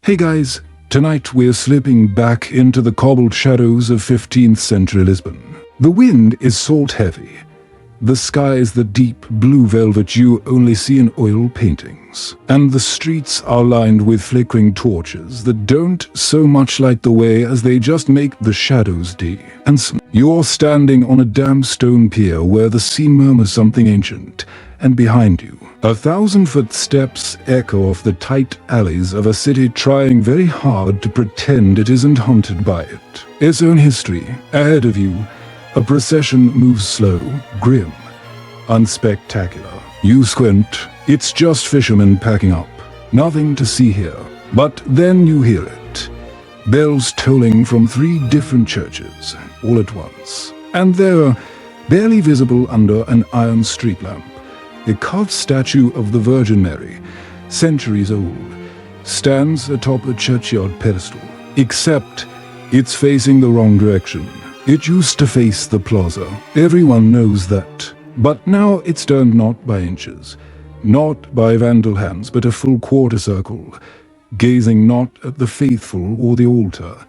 Hey guys, tonight we're slipping back into the cobbled shadows of 15th century Lisbon. The wind is salt heavy. The sky is the deep blue velvet you only see in oil paintings. And the streets are lined with flickering torches that don't so much light the way as they just make the shadows dim. And you're standing on a damp stone pier where the sea murmurs something ancient, and behind you, 1,000-foot steps echo off the tight alleys of a city trying very hard to pretend it isn't haunted by it. Its own history. Ahead of you, a procession moves slow, grim, unspectacular. You squint. It's just fishermen packing up. Nothing to see here. But then you hear it. Bells tolling from 3 different churches, all at once. And there, barely visible under an iron street lamp, a carved statue of the Virgin Mary, centuries old, stands atop a churchyard pedestal. Except it's facing the wrong direction. It used to face the plaza. Everyone knows that. But now it's turned not by inches, not by vandal hands, but a full quarter circle, gazing not at the faithful or the altar,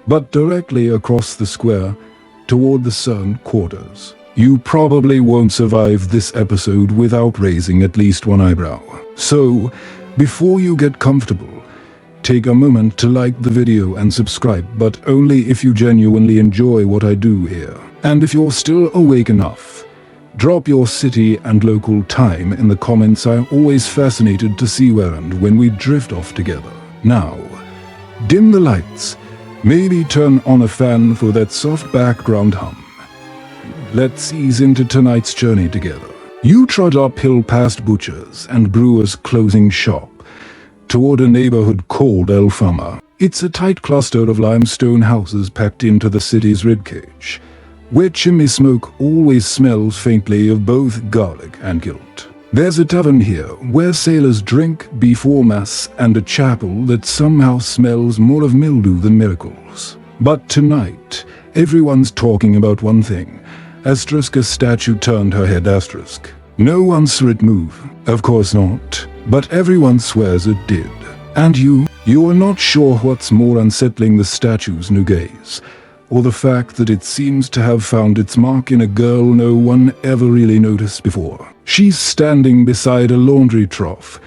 but directly across the square toward the CERN quarters. You probably won't survive this episode without raising at least one eyebrow. So, before you get comfortable, take a moment to like the video and subscribe, but only if you genuinely enjoy what I do here. And if you're still awake enough, drop your city and local time in the comments. I'm always fascinated to see where and when we drift off together. Now, dim the lights, maybe turn on a fan for that soft background hum. Let's ease into tonight's journey together. You trot uphill past butchers and brewers closing shop, toward a neighborhood called El Fama. It's a tight cluster of limestone houses packed into the city's ribcage, where chimney smoke always smells faintly of both garlic and guilt. There's a tavern here where sailors drink before mass, and a chapel that somehow smells more of mildew than miracles. But tonight, everyone's talking about one thing. Asterisk, a statue turned her head, asterisk. No one saw it move. Of course not. But everyone swears it did. And you are not sure what's more unsettling, the statue's new gaze, or the fact that it seems to have found its mark in a girl no one ever really noticed before. She's standing beside a laundry trough,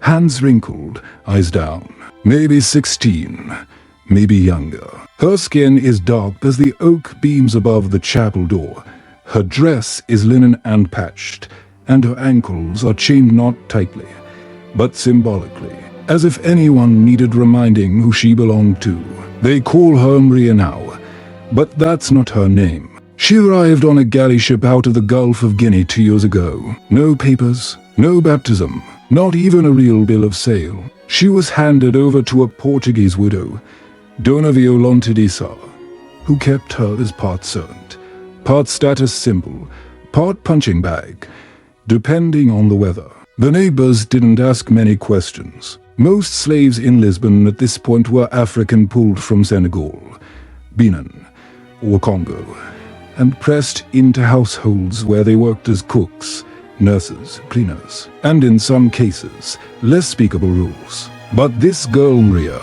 hands wrinkled, eyes down. Maybe 16, maybe younger. Her skin is dark as the oak beams above the chapel door. Her dress is linen and patched, and her ankles are chained not tightly, but symbolically, as if anyone needed reminding who she belonged to. They call her Maria now, but that's not her name. She arrived on a galley ship out of the Gulf of Guinea 2 years ago. No papers, no baptism, not even a real bill of sale. She was handed over to a Portuguese widow, Dona Violante de Sá, who kept her as part servant, part status symbol, part punching bag, depending on the weather. The neighbors didn't ask many questions. Most slaves in Lisbon at this point were African, pulled from Senegal, Benin, or Congo, and pressed into households where they worked as cooks, nurses, cleaners, and in some cases, less speakable rules. But this girl Maria,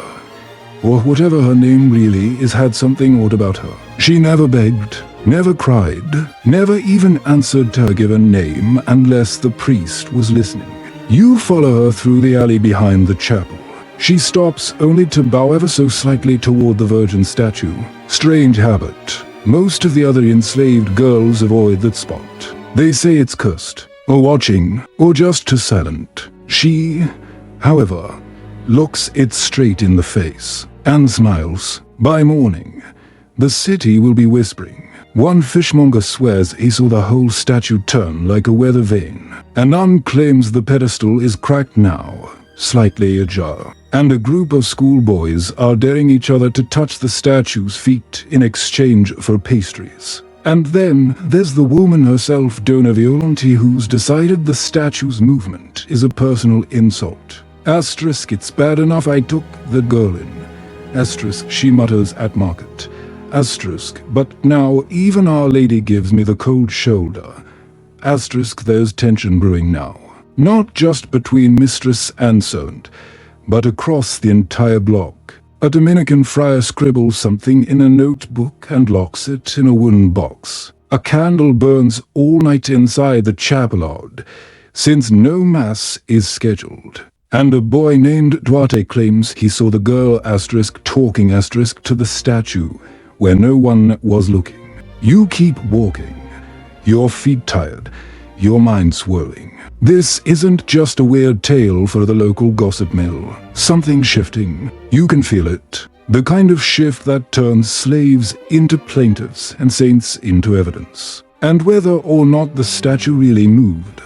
or whatever her name really is, had something odd about her. She never begged, never cried, never even answered her given name unless the priest was listening. You follow her through the alley behind the chapel. She stops only to bow ever so slightly toward the Virgin statue. Strange habit. Most of the other enslaved girls avoid that spot. They say it's cursed, or watching, or just too silent. She, however, looks it straight in the face and smiles. By morning, the city will be whispering. One fishmonger swears he saw the whole statue turn like a weather vane. A nun claims the pedestal is cracked now, slightly ajar, and a group of schoolboys are daring each other to touch the statue's feet in exchange for pastries. And then there's the woman herself, Dona Violante, who's decided the statue's movement is a personal insult. Asterisk, it's bad enough I took the girl in. Asterisk, she mutters at market. Asterisk, but now even Our Lady gives me the cold shoulder. Asterisk, there's tension brewing now. Not just between mistress and servant, but across the entire block. A Dominican friar scribbles something in a notebook and locks it in a wooden box. A candle burns all night inside the chapel, since no mass is scheduled. And a boy named Duarte claims he saw the girl talking to the statue where no one was looking. You keep walking, your feet tired, your mind swirling. This isn't just a weird tale for the local gossip mill. Something's shifting. You can feel it. The kind of shift that turns slaves into plaintiffs and saints into evidence. And whether or not the statue really moved,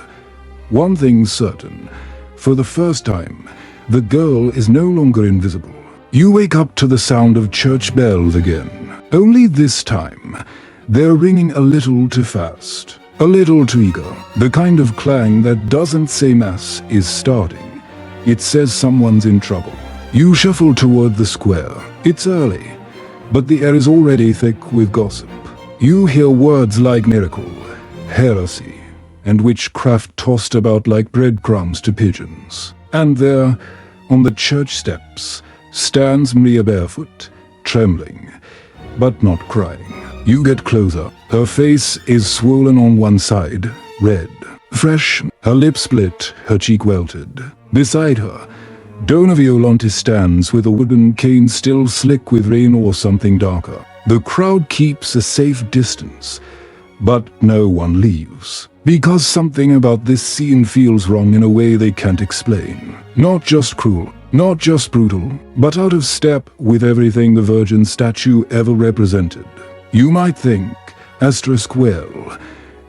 one thing's certain. For the first time, the girl is no longer invisible. You wake up to the sound of church bells again. Only this time, they're ringing a little too fast, a little too eager. The kind of clang that doesn't say mass is starting. It says someone's in trouble. You shuffle toward the square. It's early, but the air is already thick with gossip. You hear words like miracle, heresy, and witchcraft tossed about like breadcrumbs to pigeons. And there, on the church steps, stands Maria barefoot, trembling, but not crying. You get closer. Her face is swollen on one side, red, fresh, her lips split, her cheek welted. Beside her, Dona Violante stands with a wooden cane still slick with rain or something darker. The crowd keeps a safe distance, but no one leaves. Because something about this scene feels wrong in a way they can't explain. Not just cruel, not just brutal, but out of step with everything the Virgin statue ever represented. You might think, well,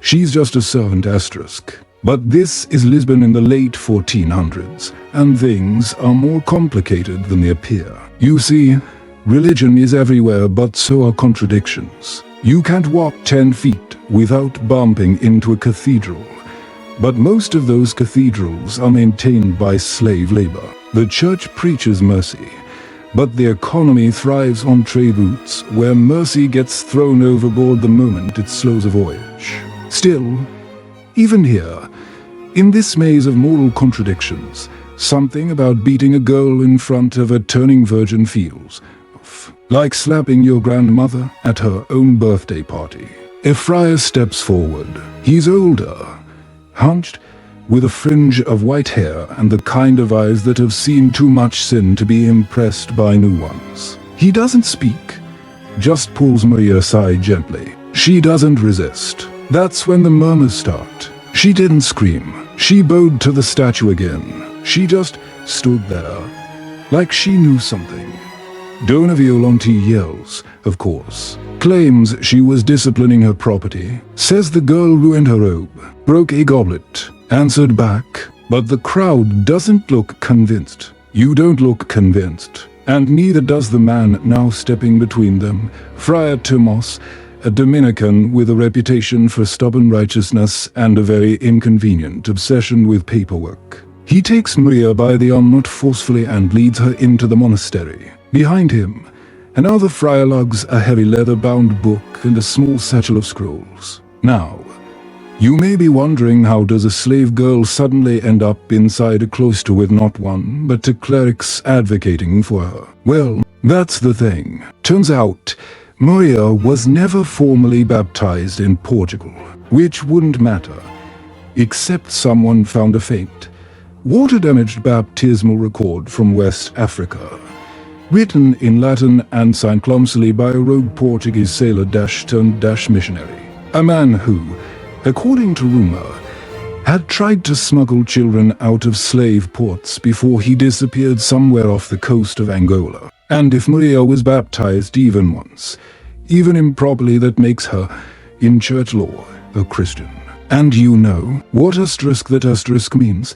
she's just a servant asterisk. But this is Lisbon in the late 1400s, and things are more complicated than they appear. You see, religion is everywhere, but so are contradictions. You can't walk 10 feet without bumping into a cathedral. But most of those cathedrals are maintained by slave labor. The church preaches mercy, but the economy thrives on trade routes where mercy gets thrown overboard the moment it slows a voyage. Still, even here, in this maze of moral contradictions, something about beating a girl in front of a turning virgin feels like slapping your grandmother at her own birthday party. A friar steps forward. He's older, hunched, with a fringe of white hair and the kind of eyes that have seen too much sin to be impressed by new ones. He doesn't speak, just pulls Maria aside gently. She doesn't resist. That's when the murmurs start. She didn't scream. She bowed to the statue again. She just stood there, like she knew something. Dona Violante yells, of course. Claims she was disciplining her property. Says the girl ruined her robe, broke a goblet. Answered back, but the crowd doesn't look convinced. You don't look convinced, and neither does the man now stepping between them, Friar Tomas, a Dominican with a reputation for stubborn righteousness and a very inconvenient obsession with paperwork. He takes Maria by the arm not forcefully and leads her into the monastery. Behind him, another friar lugs a heavy leather-bound book and a small satchel of scrolls. Now, you may be wondering, how does a slave girl suddenly end up inside a cloister with not one, but two clerics advocating for her? Well, that's the thing. Turns out, Maria was never formally baptized in Portugal, which wouldn't matter, except someone found a faint, water-damaged baptismal record from West Africa, written in Latin and signed clumsily by a rogue Portuguese sailor-turned-missionary. A man who, according to rumor, had tried to smuggle children out of slave ports before he disappeared somewhere off the coast of Angola. And if Maria was baptized even once, even improperly, that makes her, in church law, a Christian. And you know what that means,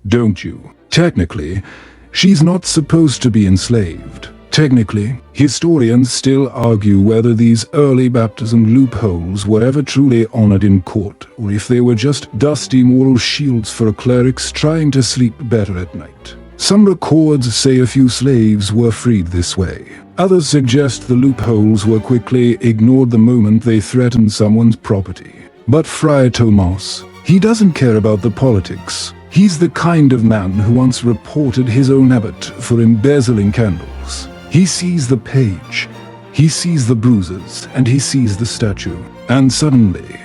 don't you? Technically, she's not supposed to be enslaved. Technically, historians still argue whether these early baptism loopholes were ever truly honored in court, or if they were just dusty moral shields for clerics trying to sleep better at night. Some records say a few slaves were freed this way. Others suggest the loopholes were quickly ignored the moment they threatened someone's property. But Friar Tomas, he doesn't care about the politics. He's the kind of man who once reported his own abbot for embezzling candles. He sees the page, he sees the bruises, and he sees the statue. And suddenly,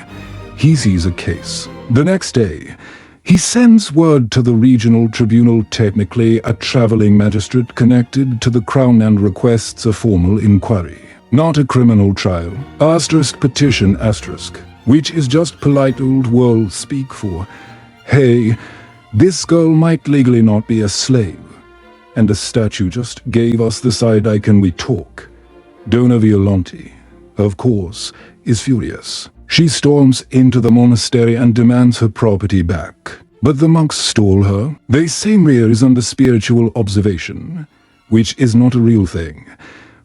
he sees a case. The next day, he sends word to the regional tribunal, technically a traveling magistrate connected to the crown, and requests a formal inquiry. Not a criminal trial. Petition *, which is just polite old world speak for, hey, this girl might legally not be a slave. And the statue just gave us the side eye, can we talk? Dona Violante, of course, is furious. She storms into the monastery and demands her property back. But the monks stall her. They say Maria is under spiritual observation, which is not a real thing,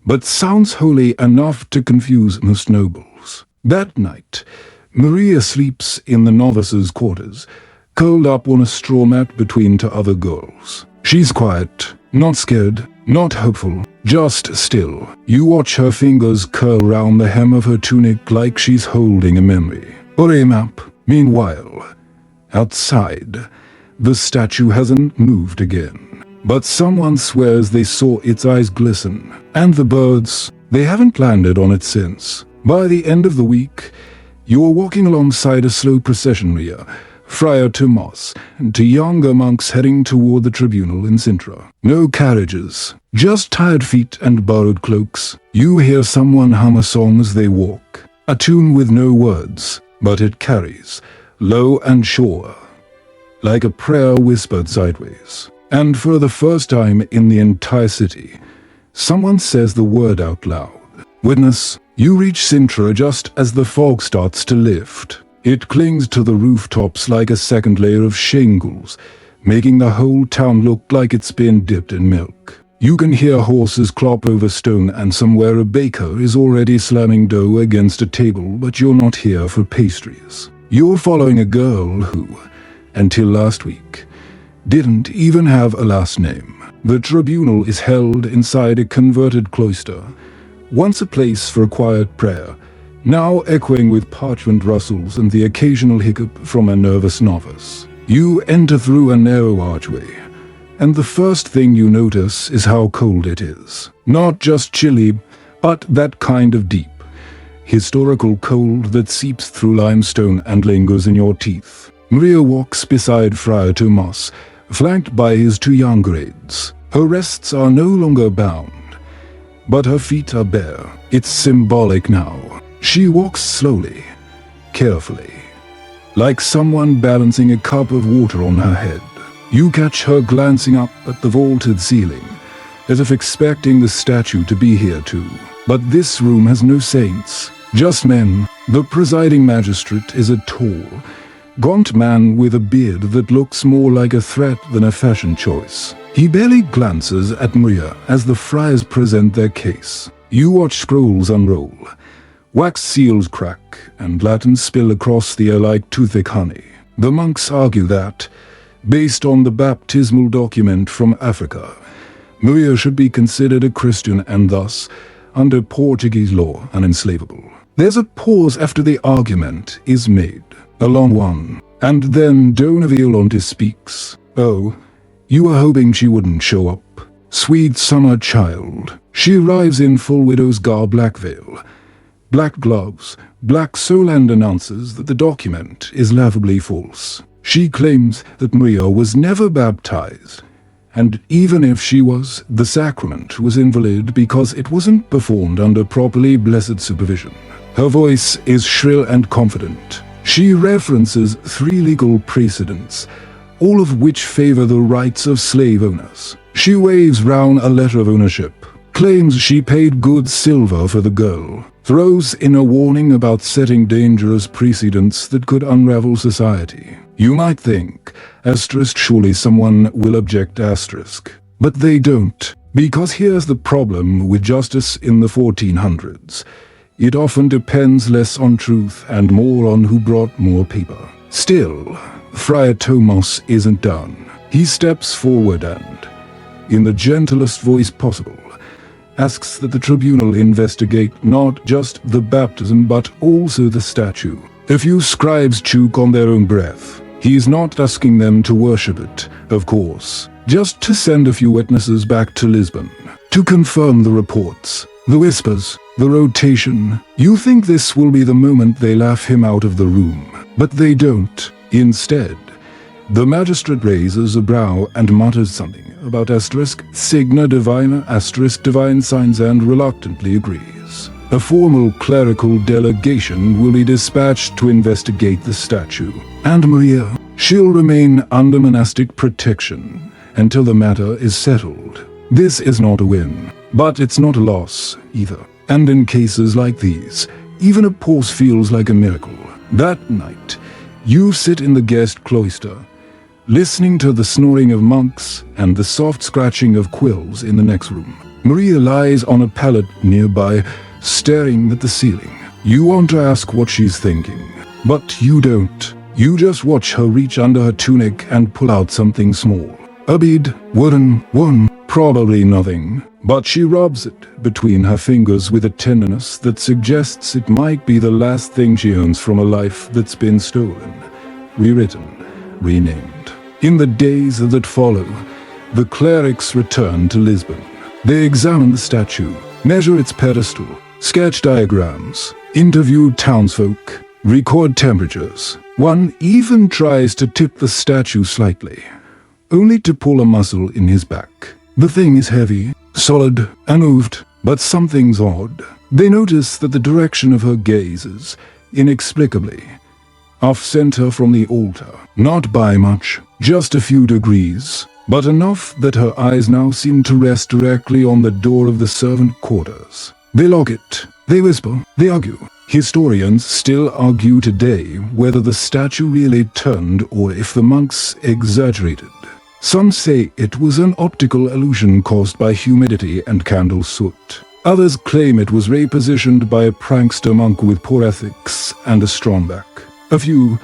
but sounds holy enough to confuse most nobles. That night, Maria sleeps in the novices' quarters, curled up on a straw mat between two other girls. She's quiet, not scared, not hopeful, just still. You watch her fingers curl round the hem of her tunic like she's holding a memory or a map. Meanwhile, outside, the statue hasn't moved again. But someone swears they saw its eyes glisten. And the birds, they haven't landed on it since. By the end of the week, you're walking alongside a slow procession, Ria, Friar Tomas, and two younger monks heading toward the tribunal in Sintra. No carriages, just tired feet and borrowed cloaks. You hear someone hum a song as they walk, a tune with no words, but it carries, low and sure, like a prayer whispered sideways. And for the first time in the entire city, someone says the word out loud. Witness, you reach Sintra just as the fog starts to lift. It clings to the rooftops like a second layer of shingles, making the whole town look like it's been dipped in milk. You can hear horses clop over stone, and somewhere a baker is already slamming dough against a table, but you're not here for pastries. You're following a girl who, until last week, didn't even have a last name. The tribunal is held inside a converted cloister, once a place for quiet prayer, now echoing with parchment rustles and the occasional hiccup from a nervous novice. You enter through a narrow archway, and the first thing you notice is how cold it is. Not just chilly, but that kind of deep, historical cold that seeps through limestone and lingers in your teeth. Maria walks beside Friar Tomas, flanked by his two young grades. Her wrists are no longer bound, but her feet are bare. It's symbolic now. She walks slowly, carefully, like someone balancing a cup of water on her head. You catch her glancing up at the vaulted ceiling, as if expecting the statue to be here too. But this room has no saints, just men. The presiding magistrate is a tall, gaunt man with a beard that looks more like a threat than a fashion choice. He barely glances at Maria as the friars present their case. You watch scrolls unroll, wax seals crack, and Latin spill across the air like too-thick honey. The monks argue that, based on the baptismal document from Africa, Maria should be considered a Christian and thus, under Portuguese law, unenslavable. There's a pause after the argument is made, a long one, and then Dona Violante speaks. Oh, you were hoping she wouldn't show up. Sweet summer child. She arrives in full widow's garb, black veil, black gloves, black soul, and announces that the document is laughably false. She claims that Maria was never baptized, and even if she was, the sacrament was invalid because it wasn't performed under properly blessed supervision. Her voice is shrill and confident. She references 3 legal precedents, all of which favor the rights of slave owners. She waves round a letter of ownership, claims she paid good silver for the girl, throws in a warning about setting dangerous precedents that could unravel society. You might think, surely someone will object, but they don't, because here's the problem with justice in the 1400s. It often depends less on truth and more on who brought more paper. Still, Friar Tomas isn't done. He steps forward and, in the gentlest voice possible, asks that the tribunal investigate not just the baptism but also the statue. A few scribes choke on their own breath. He's not asking them to worship it, of course, just to send a few witnesses back to Lisbon, to confirm the reports, the whispers, the rotation. You think this will be the moment they laugh him out of the room, but they don't. Instead, the magistrate raises a brow and mutters something about signa divina divine signs and reluctantly agrees. A formal clerical delegation will be dispatched to investigate the statue, and Maria, she'll remain under monastic protection until the matter is settled. This is not a win, but it's not a loss either. And in cases like these, even a pause feels like a miracle. That night, you sit in the guest cloister, listening to the snoring of monks and the soft scratching of quills in the next room. Maria lies on a pallet nearby, staring at the ceiling. You want to ask what she's thinking, but you don't. You just watch her reach under her tunic and pull out something small. A bead, wooden one, probably nothing, but she rubs it between her fingers with a tenderness that suggests it might be the last thing she owns from a life that's been stolen, rewritten, renamed. In the days that follow, the clerics return to Lisbon. They examine the statue, measure its pedestal, sketch diagrams, interview townsfolk, record temperatures. One even tries to tip the statue slightly, only to pull a muscle in his back. The thing is heavy, solid, unmoved, but something's odd. They notice that the direction of her gaze is, inexplicably, off-center from the altar. Not by much, just a few degrees, but enough that her eyes now seem to rest directly on the door of the servant quarters. They lock it, they whisper, they argue. Historians still argue today whether the statue really turned or if the monks exaggerated. Some say it was an optical illusion caused by humidity and candle soot. Others claim it was repositioned by a prankster monk with poor ethics and a strong back. A few,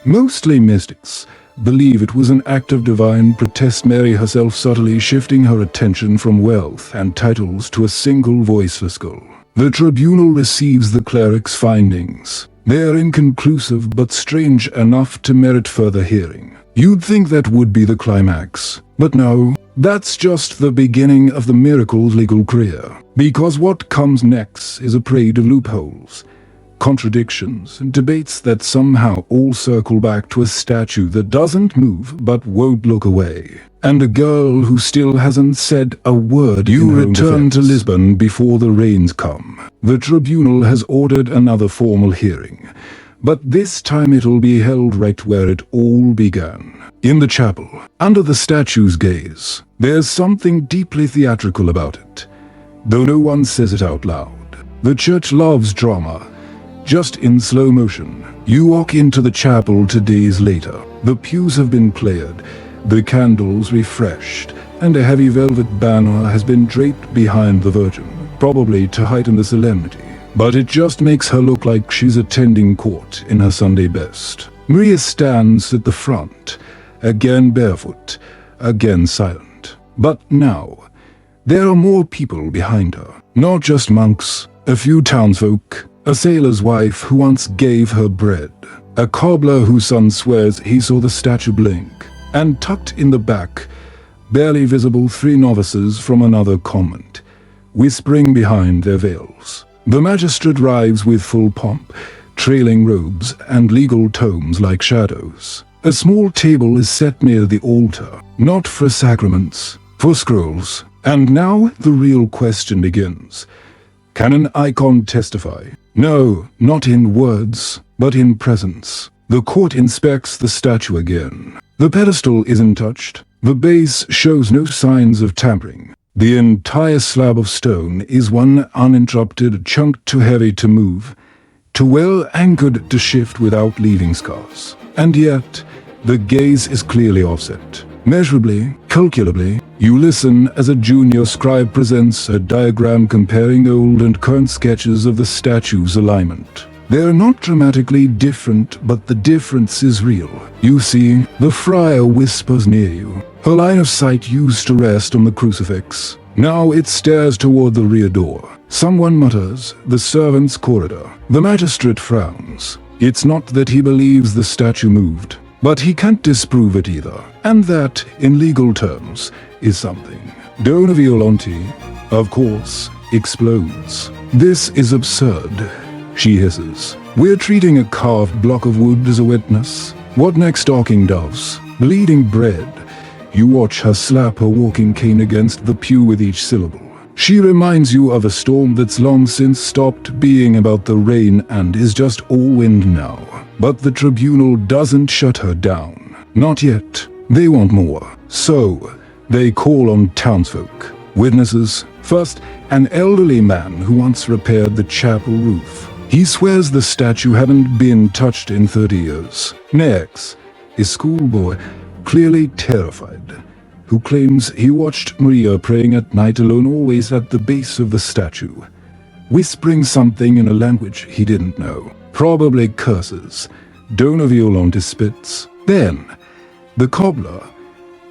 mostly mystics, believe it was an act of divine protest, Mary herself subtly shifting her attention from wealth and titles to a single voiceless goal. The tribunal receives the cleric's findings. They are inconclusive but strange enough to merit further hearing. You'd think that would be the climax, but no, that's just the beginning of the miracle's legal career. Because what comes next is a parade of loopholes, contradictions, and debates that somehow all circle back to a statue that doesn't move but won't look away. And a girl who still hasn't said a word. You return to Lisbon before the rains come. The tribunal has ordered another formal hearing, but this time it'll be held right where it all began. In the chapel, under the statue's gaze. There's something deeply theatrical about it, though no one says it out loud. The church loves drama, just in slow motion. You walk into the chapel 2 days later. The pews have been cleared, the candles refreshed, and a heavy velvet banner has been draped behind the Virgin, probably to heighten the solemnity. But it just makes her look like she's attending court in her Sunday best. Maria stands at the front, again barefoot, again silent. But now, there are more people behind her. Not just monks, a few townsfolk, a sailor's wife who once gave her bread, a cobbler whose son swears he saw the statue blink, and tucked in the back, barely visible, 3 novices from another convent, whispering behind their veils. The magistrate arrives with full pomp, trailing robes and legal tomes like shadows. A small table is set near the altar, not for sacraments, for scrolls. And now the real question begins. Can an icon testify? No, not in words, but in presence. The court inspects the statue again. The pedestal isn't touched. The base shows no signs of tampering. The entire slab of stone is one uninterrupted chunk, too heavy to move, too well anchored to shift without leaving scars. And yet, the gaze is clearly offset. Measurably, calculably, you listen as a junior scribe presents a diagram comparing old and current sketches of the statue's alignment. They are not dramatically different, but the difference is real. You see, the friar whispers near you. Her line of sight used to rest on the crucifix. Now it stares toward the rear door. Someone mutters, "The servants' corridor." The magistrate frowns. It's not that he believes the statue moved. But he can't disprove it either, and that, in legal terms, is something. Dona Violante, of course, explodes. "This is absurd," she hisses. "We're treating a carved block of wood as a witness. What next, talking doves? Bleeding bread?" You watch her slap her walking cane against the pew with each syllable. She reminds you of a storm that's long since stopped being about the rain and is just all wind now. But the tribunal doesn't shut her down. Not yet. They want more. So, they call on townsfolk. Witnesses. First, an elderly man who once repaired the chapel roof. He swears the statue hadn't been touched in 30 years. Next, a schoolboy, clearly terrified, who claims he watched Maria praying at night alone, always at the base of the statue, whispering something in a language he didn't know. Probably curses. Dona Violante spits. Then, the cobbler,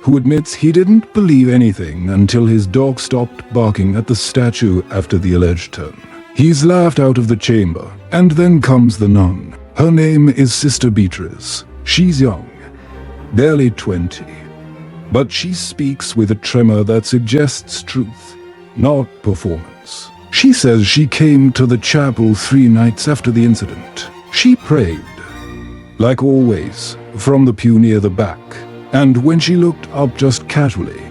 who admits he didn't believe anything until his dog stopped barking at the statue after the alleged turn. He's laughed out of the chamber. And then comes the nun. Her name is Sister Beatrice. She's young, barely 20. But she speaks with a tremor that suggests truth, not performance. She says she came to the chapel 3 nights after the incident. She prayed, like always, from the pew near the back. And when she looked up just casually,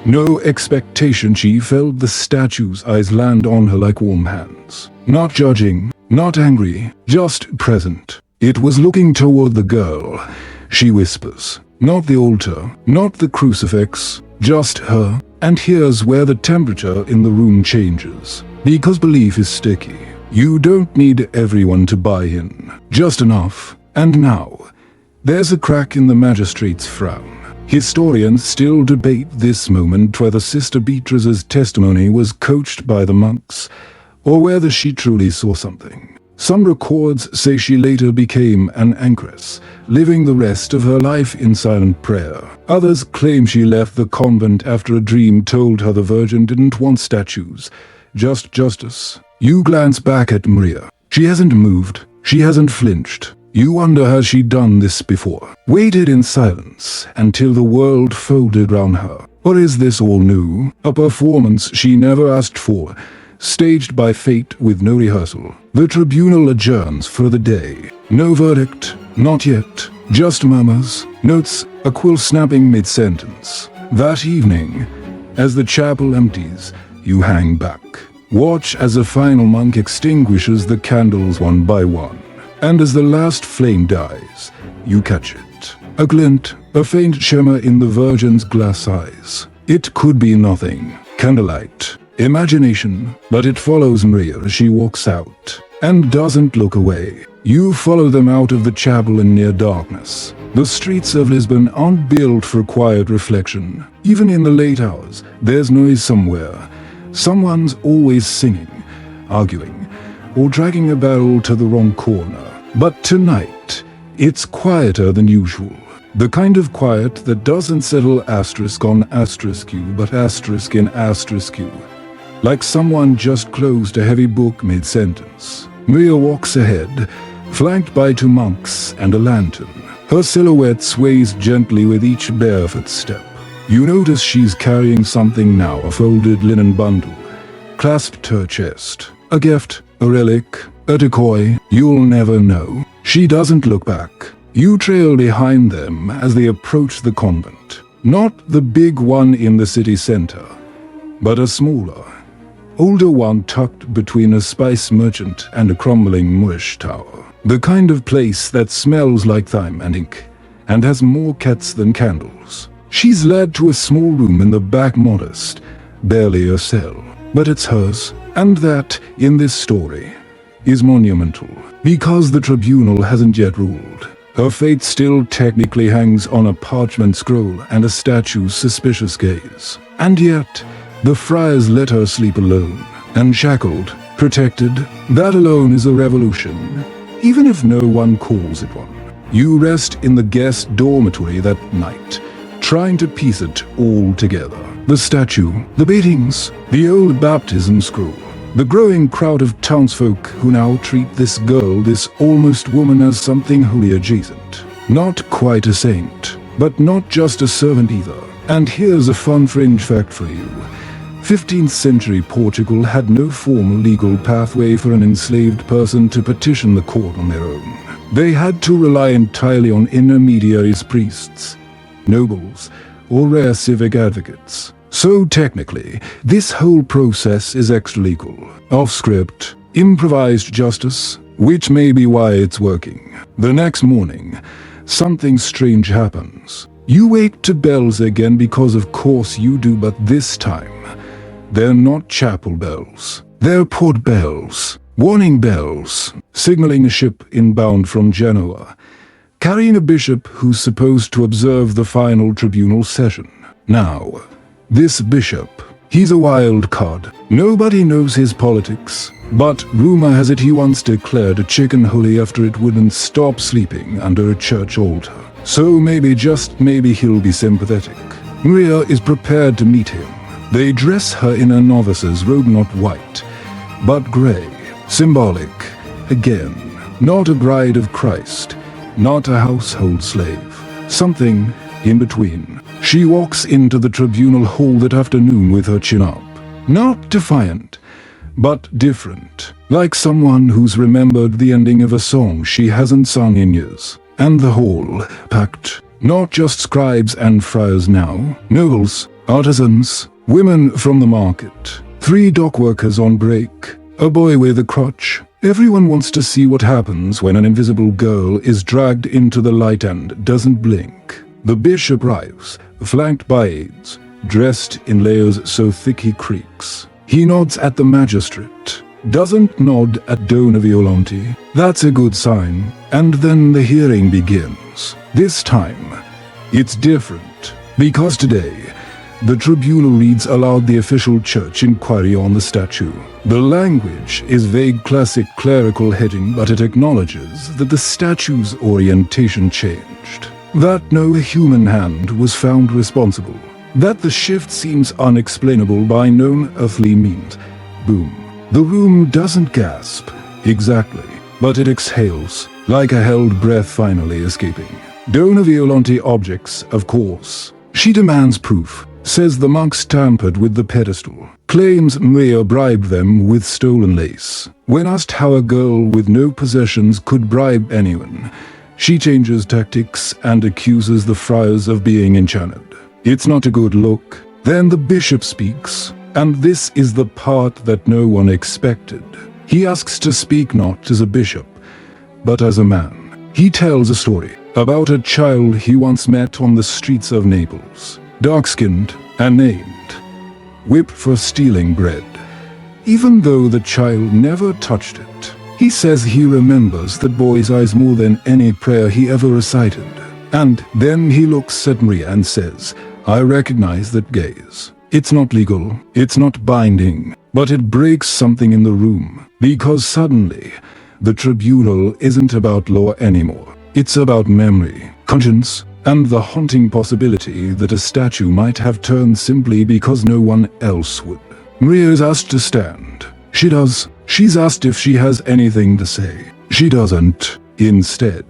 no expectation, she felt the statue's eyes land on her like warm hands. Not judging, not angry, just present. It was looking toward the girl, she whispers. Not the altar, not the crucifix, just her. And here's where the temperature in the room changes. Because belief is sticky. You don't need everyone to buy in. Just enough. And now, there's a crack in the magistrate's frown. Historians still debate this moment whether Sister Beatrice's testimony was coached by the monks, or whether she truly saw something. Some records say she later became an anchoress, living the rest of her life in silent prayer. Others claim she left the convent after a dream told her the Virgin didn't want statues, just justice. You glance back at Maria. She hasn't moved. She hasn't flinched. You wonder, has she done this before? Waited in silence until the world folded round her. Or is this all new? A performance she never asked for, staged by fate with no rehearsal. The tribunal adjourns for the day. No verdict, not yet. Just murmurs, notes, a quill snapping mid-sentence. That evening, as the chapel empties, you hang back. Watch as a final monk extinguishes the candles one by one. And as the last flame dies, you catch it. A glint, a faint shimmer in the Virgin's glass eyes. It could be nothing. Candlelight. Imagination, but it follows Maria as she walks out, and doesn't look away. You follow them out of the chapel in near darkness. The streets of Lisbon aren't built for quiet reflection. Even in the late hours, there's noise somewhere. Someone's always singing, arguing, or dragging a barrel to the wrong corner. But tonight, it's quieter than usual. The kind of quiet that doesn't settle asterisk on asterisk Q, but asterisk in asterisk Q. Like someone just closed a heavy book mid-sentence. Maria walks ahead, flanked by 2 monks and a lantern. Her silhouette sways gently with each barefoot step. You notice she's carrying something now, a folded linen bundle, clasped to her chest. A gift, a relic, a decoy, you'll never know. She doesn't look back. You trail behind them as they approach the convent. Not the big one in the city center, but a smaller, older one tucked between a spice merchant and a crumbling mush tower. The kind of place that smells like thyme and ink, and has more cats than candles. She's led to a small room in the back, modest, barely a cell, but it's hers, and that, in this story, is monumental, because the tribunal hasn't yet ruled. Her fate still technically hangs on a parchment scroll and a statue's suspicious gaze. And yet, the friars let her sleep alone, unshackled, protected. That alone is a revolution, even if no one calls it one. You rest in the guest dormitory that night, trying to piece it all together. The statue, the beatings, the old baptism scroll, the growing crowd of townsfolk who now treat this girl, this almost woman, as something wholly adjacent. Not quite a saint, but not just a servant either. And here's a fun fringe fact for you. 15th century Portugal had no formal legal pathway for an enslaved person to petition the court on their own. They had to rely entirely on intermediaries, priests, nobles, or rare civic advocates. So technically, this whole process is extra-legal, off-script, improvised justice, which may be why it's working. The next morning, something strange happens. You wake to bells again because of course you do, but this time, they're not chapel bells. They're port bells, warning bells, signaling a ship inbound from Genoa, carrying a bishop who's supposed to observe the final tribunal session. Now, this bishop, he's a wild card. Nobody knows his politics, but rumor has it he once declared a chicken holy after it wouldn't stop sleeping under a church altar. So maybe, just maybe, he'll be sympathetic. Maria is prepared to meet him. They dress her in a novice's robe, not white, but grey, symbolic. Again, not a bride of Christ, not a household slave. Something in between. She walks into the tribunal hall that afternoon with her chin up. Not defiant, but different. Like someone who's remembered the ending of a song she hasn't sung in years. And the hall, packed. Not just scribes and friars now. Nobles, artisans, women from the market. 3 dock workers on break. A boy with a crutch. Everyone wants to see what happens when an invisible girl is dragged into the light and doesn't blink. The bishop arrives, flanked by aides, dressed in layers so thick he creaks. He nods at the magistrate, doesn't nod at Donna Violante. That's a good sign. And then the hearing begins. This time, it's different, because today, the tribunal reads aloud the official church inquiry on the statue. The language is vague classic clerical heading, but it acknowledges that the statue's orientation changed. That no human hand was found responsible. That the shift seems unexplainable by known earthly means. Boom. The room doesn't gasp, exactly, but it exhales, like a held breath finally escaping. Donna Violante objects, of course. She demands proof, says the monks tampered with the pedestal, claims Maria bribed them with stolen lace. When asked how a girl with no possessions could bribe anyone, she changes tactics and accuses the friars of being enchanted. It's not a good look. Then the bishop speaks, and this is the part that no one expected. He asks to speak not as a bishop, but as a man. He tells a story about a child he once met on the streets of Naples, dark-skinned and named, whipped for stealing bread, even though the child never touched it. He says he remembers that boy's eyes more than any prayer he ever recited. And then he looks at Maria and says, I recognize that gaze. It's not legal, it's not binding, but it breaks something in the room, because suddenly, the tribunal isn't about law anymore. It's about memory, conscience, and the haunting possibility that a statue might have turned simply because no one else would. Maria is asked to stand. She does. She's asked if she has anything to say. She doesn't. Instead,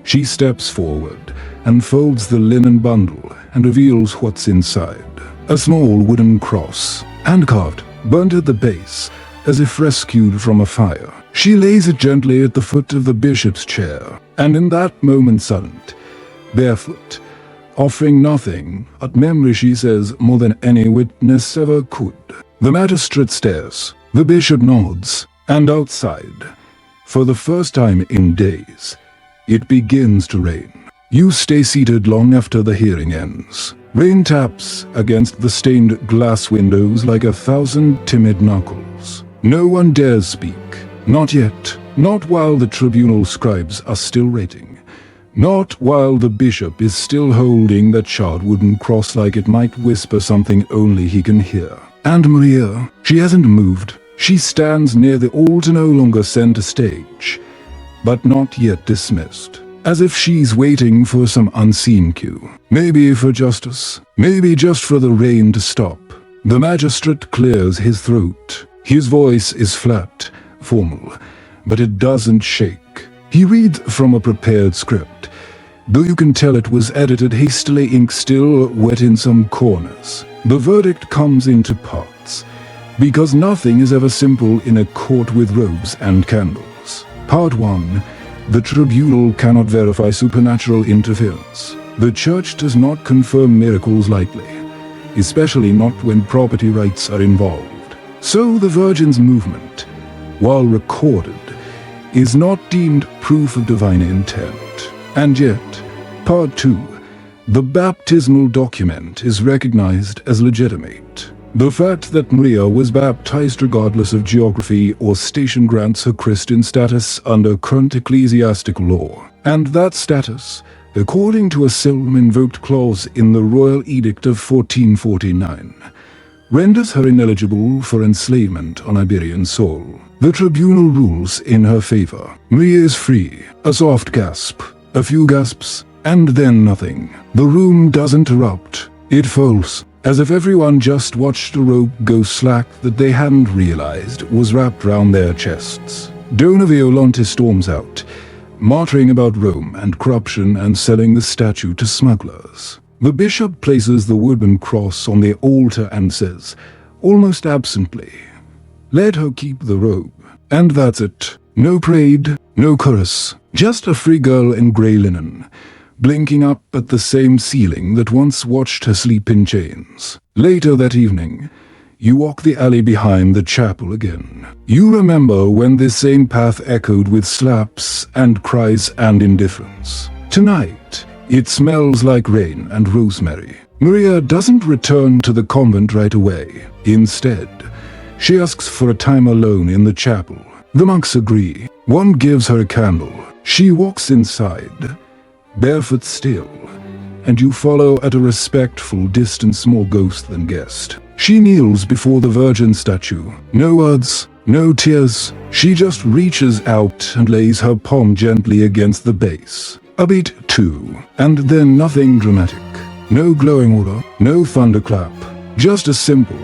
she steps forward and folds the linen bundle and reveals what's inside. A small wooden cross, hand-carved, burnt at the base, as if rescued from a fire. She lays it gently at the foot of the bishop's chair, and in that moment silent, barefoot, offering nothing but memory, she says, more than any witness ever could. The magistrate stares, the bishop nods, and outside, for the first time in days, it begins to rain. You stay seated long after the hearing ends. Rain taps against the stained glass windows like 1,000 timid knuckles. No one dares speak. Not yet. Not while the tribunal scribes are still waiting. Not while the bishop is still holding that charred wooden cross like it might whisper something only he can hear. And Maria, she hasn't moved. She stands near the altar, no longer center stage, but not yet dismissed. As if she's waiting for some unseen cue. Maybe for justice. Maybe just for the rain to stop. The magistrate clears his throat. His voice is flat, formal, but it doesn't shake. He reads from a prepared script. though you can tell it was edited hastily, ink still wet in some corners. The verdict comes into parts, because nothing is ever simple in a court with robes and candles. Part 1. The tribunal cannot verify supernatural interference. The church does not confirm miracles lightly, especially not when property rights are involved. So the Virgin's movement, while recorded, is not deemed proof of divine intent. And yet, Part 2. The baptismal document is recognized as legitimate. The fact that Maria was baptized regardless of geography or station grants her Christian status under current ecclesiastical law. And that status, according to a seldom-invoked clause in the Royal Edict of 1449, renders her ineligible for enslavement on Iberian soil. The tribunal rules in her favor. Maria is free. A soft gasp, a few gasps, and then nothing. The room doesn't erupt. It falls, as if everyone just watched a rope go slack that they hadn't realized was wrapped round their chests. Dona Violante storms out, muttering about Rome and corruption and selling the statue to smugglers. The bishop places the wooden cross on the altar and says, almost absently, "Let her keep the robe." And that's it. No parade, no chorus, just a free girl in grey linen, blinking up at the same ceiling that once watched her sleep in chains. Later that evening, you walk the alley behind the chapel again. You remember when this same path echoed with slaps and cries and indifference. Tonight, it smells like rain and rosemary. Maria doesn't return to the convent right away. Instead, she asks for a time alone in the chapel. The monks agree. One gives her a candle. She walks inside, barefoot still, and you follow at a respectful distance, more ghost than guest. She kneels before the Virgin statue. No words, no tears. She just reaches out and lays her palm gently against the base. A beat, two, and then nothing dramatic. No glowing order, no thunderclap. Just a simple,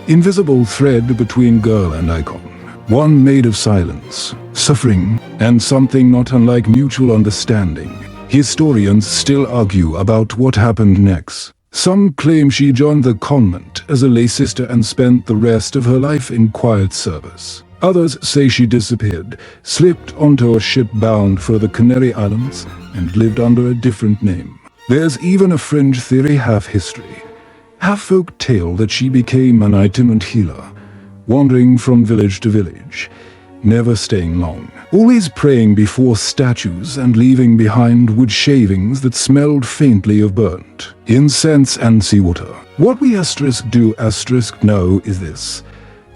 invisible thread between girl and icon. One made of silence, suffering, and something not unlike mutual understanding. Historians still argue about what happened next. Some claim she joined the convent as a lay sister and spent the rest of her life in quiet service. Others say she disappeared, slipped onto a ship bound for the Canary Islands, and lived under a different name. There's even a fringe theory, half history, half folk tale, that she became an itinerant healer, wandering from village to village, never staying long, always praying before statues and leaving behind wood shavings that smelled faintly of burnt incense and seawater. What we do know is this.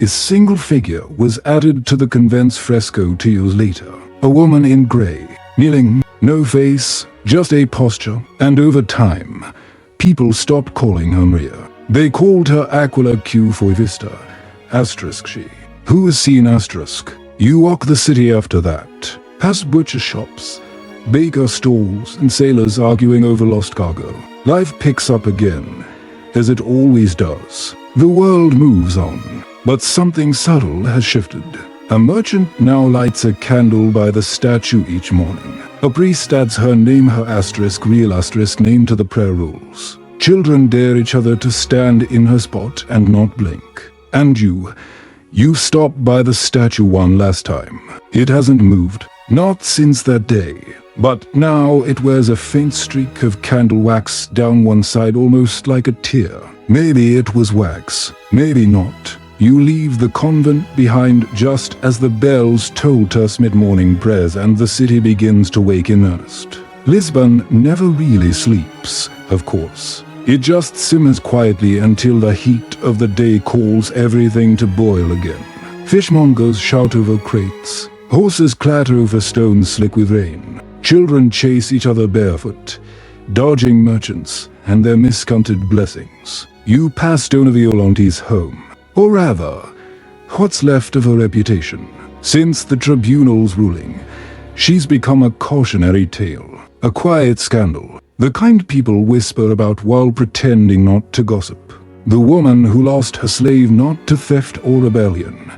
A single figure was added to the convent's fresco 2 years later. A woman in grey, kneeling, no face, just a posture, and over time, people stopped calling her Maria. They called her Aquila Q Foivista, asterisk she. Who has seen asterisk? You walk the city after that, past butcher shops, baker stalls, and sailors arguing over lost cargo. Life picks up again, as it always does. The world moves on, but something subtle has shifted. A merchant now lights a candle by the statue each morning. A priest adds her name, her asterisk, real asterisk name, to the prayer rules. Children dare each other to stand in her spot and not blink. And you stopped by the statue one last time. It hasn't moved, not since that day. But now it wears a faint streak of candle wax down one side, almost like a tear. Maybe it was wax, maybe not. You leave the convent behind just as the bells toll terse mid-morning prayers and the city begins to wake in earnest. Lisbon never really sleeps, of course. It just simmers quietly until the heat of the day calls everything to boil again. Fishmongers shout over crates. Horses clatter over stones slick with rain. Children chase each other barefoot, dodging merchants and their miscounted blessings. You pass Dona Violante's home. Or rather, what's left of her reputation. Since the tribunal's ruling, she's become a cautionary tale, a quiet scandal, the kind people whisper about while pretending not to gossip. The woman who lost her slave not to theft or rebellion,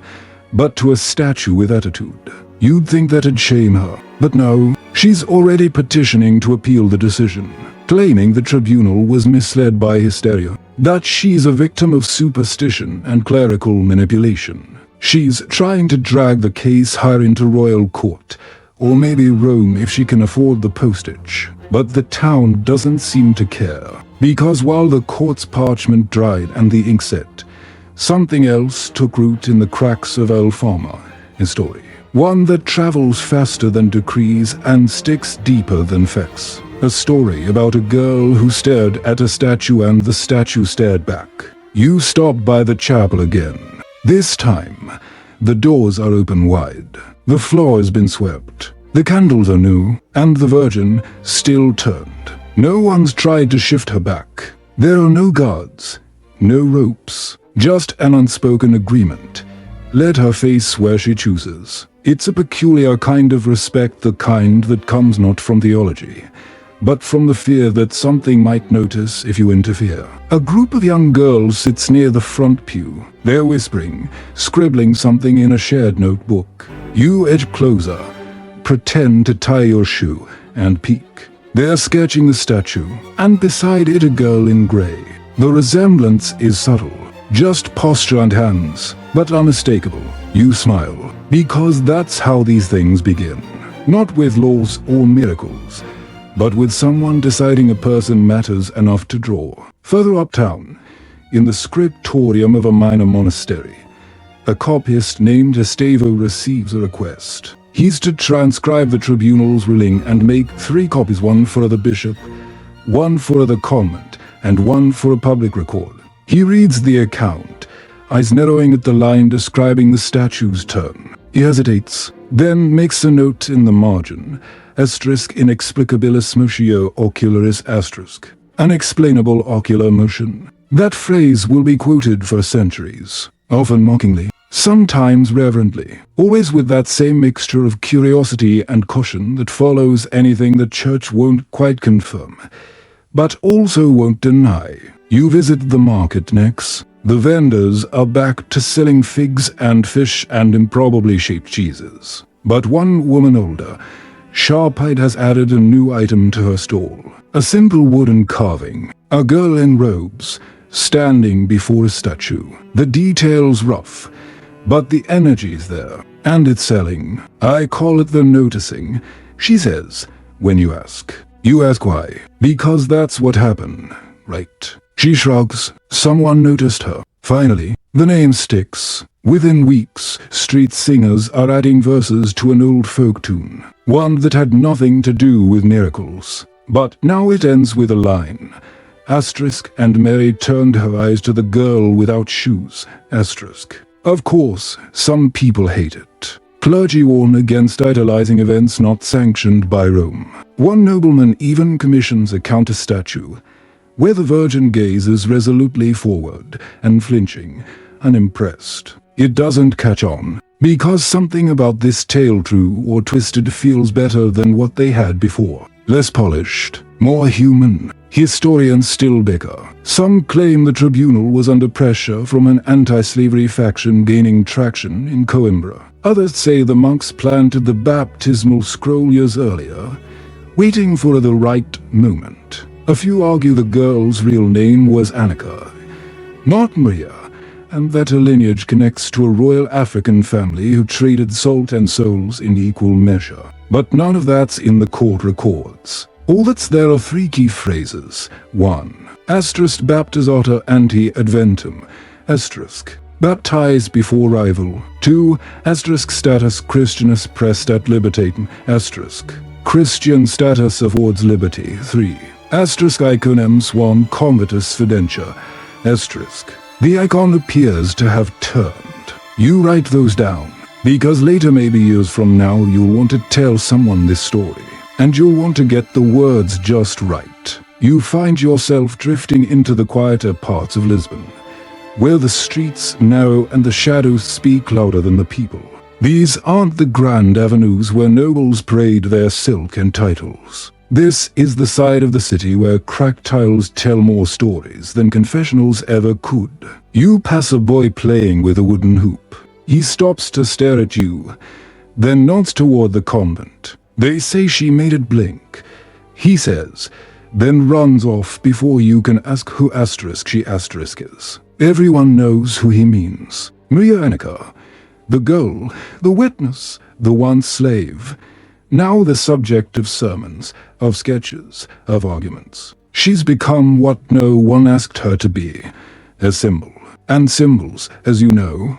but to a statue with attitude. You'd think that'd shame her, but no, She's already petitioning to appeal the decision, claiming the tribunal was misled by hysteria, that she's a victim of superstition and clerical manipulation. She's trying to drag the case higher into royal court, or maybe Rome if she can afford the postage. But the town doesn't seem to care, because while the court's parchment dried and the ink set, something else took root in the cracks of Alfama, a story. One that travels faster than decrees and sticks deeper than facts. A story about a girl who stared at a statue and the statue stared back. You stop by the chapel again. This time, the doors are open wide. The floor has been swept. The candles are new, and the Virgin still turned. No one's tried to shift her back. There are no guards, no ropes, just an unspoken agreement. Let her face where she chooses. It's a peculiar kind of respect, the kind that comes not from theology, but from the fear that something might notice if you interfere. A group of young girls sits near the front pew. They're whispering, scribbling something in a shared notebook. You edge closer, pretend to tie your shoe, and peek. They're sketching the statue, and beside it a girl in gray. The resemblance is subtle, just posture and hands, but unmistakable. You smile, because that's how these things begin. Not with laws or miracles, but with someone deciding a person matters enough to draw. Further uptown, in the scriptorium of a minor monastery, a copyist named Estavo receives a request. He's to transcribe the tribunal's ruling and make 3 copies, one for the bishop, one for the convent, and one for a public record. He reads the account, eyes narrowing at the line describing the statue's turn. He hesitates, then makes a note in the margin, asterisk inexplicabilis motio ocularis asterisk. Unexplainable ocular motion. That phrase will be quoted for centuries, often mockingly, sometimes reverently, always with that same mixture of curiosity and caution that follows anything the church won't quite confirm, but also won't deny. You visit the market next. The vendors are back to selling figs and fish and improbably shaped cheeses. But one woman older, sharp-eyed, has added a new item to her stall. A simple wooden carving. A girl in robes, standing before a statue. The details rough, but the energy's there. And it's selling. I call it the noticing, she says, when you ask. You ask why. Because that's what happened, right? She shrugs. Someone noticed her. Finally, the name sticks. Within weeks, street singers are adding verses to an old folk tune, one that had nothing to do with miracles. But now it ends with a line, asterisk, and Mary turned her eyes to the girl without shoes, asterisk. Of course, some people hate it. Clergy warn against idolizing events not sanctioned by Rome. One nobleman even commissions a counter-statue, where the Virgin gazes resolutely forward, unflinching, unimpressed. It doesn't catch on, because something about this tale, true or twisted, feels better than what they had before. Less polished, more human. Historians still bicker. Some claim the tribunal was under pressure from an anti-slavery faction gaining traction in Coimbra. Others say the monks planted the baptismal scroll years earlier, waiting for the right moment. A few argue the girl's real name was Annika, not Maria, and that her lineage connects to a royal African family who traded salt and souls in equal measure. But none of that's in the court records. All that's there are 3 key phrases. 1. Asterisk baptizator ante adventum, asterisk baptized before arrival. 2. Asterisk status Christianus prestat libertatem, asterisk Christian status affords liberty. 3. Asterisk iconem swan convitus fidentia, asterisk the icon appears to have turned. You write those down, because later, maybe years from now, you'll want to tell someone this story, and you'll want to get the words just right. You find yourself drifting into the quieter parts of Lisbon, where the streets narrow and the shadows speak louder than the people. These aren't the grand avenues where nobles parade their silk and titles. This is the side of the city where cracked tiles tell more stories than confessionals ever could. You pass a boy playing with a wooden hoop. He stops to stare at you, then nods toward the convent. They say she made it blink. He says, then runs off before you can ask who she is. Everyone knows who he means. Maria Annika, the girl, the witness, the once slave, now the subject of sermons, of sketches, of arguments. She's become what no one asked her to be, a symbol. And symbols, as you know,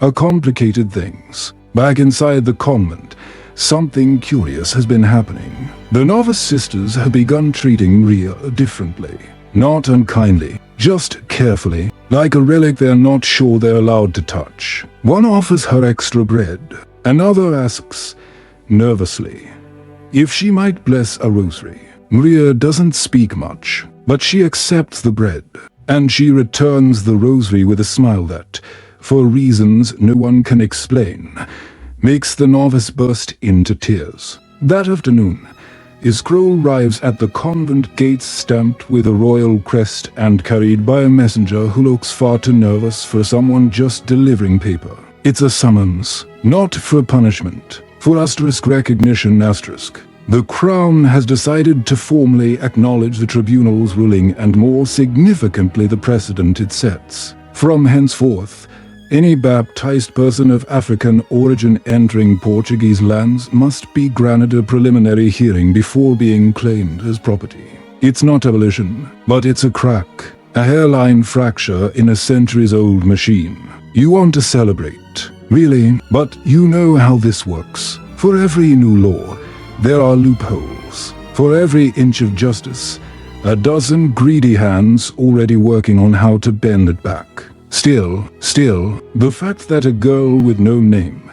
are complicated things. Back inside the convent, something curious has been happening. The novice sisters have begun treating Maria differently. Not unkindly, just carefully, like a relic they're not sure they're allowed to touch. One offers her extra bread. Another asks, nervously, if she might bless a rosary. Maria doesn't speak much, but she accepts the bread, and she returns the rosary with a smile that, for reasons no one can explain, makes the novice burst into tears. That afternoon, his scroll arrives at the convent gates stamped with a royal crest and carried by a messenger who looks far too nervous for someone just delivering paper. It's a summons, not for punishment, for recognition. The Crown has decided to formally acknowledge the tribunal's ruling and more significantly the precedent it sets. From henceforth, any baptized person of African origin entering Portuguese lands must be granted a preliminary hearing before being claimed as property. It's not abolition, but it's a crack, a hairline fracture in a centuries-old machine. You want to celebrate, really, but you know how this works. For every new law, there are loopholes. For every inch of justice, a dozen greedy hands already working on how to bend it back. Still, the fact that a girl with no name,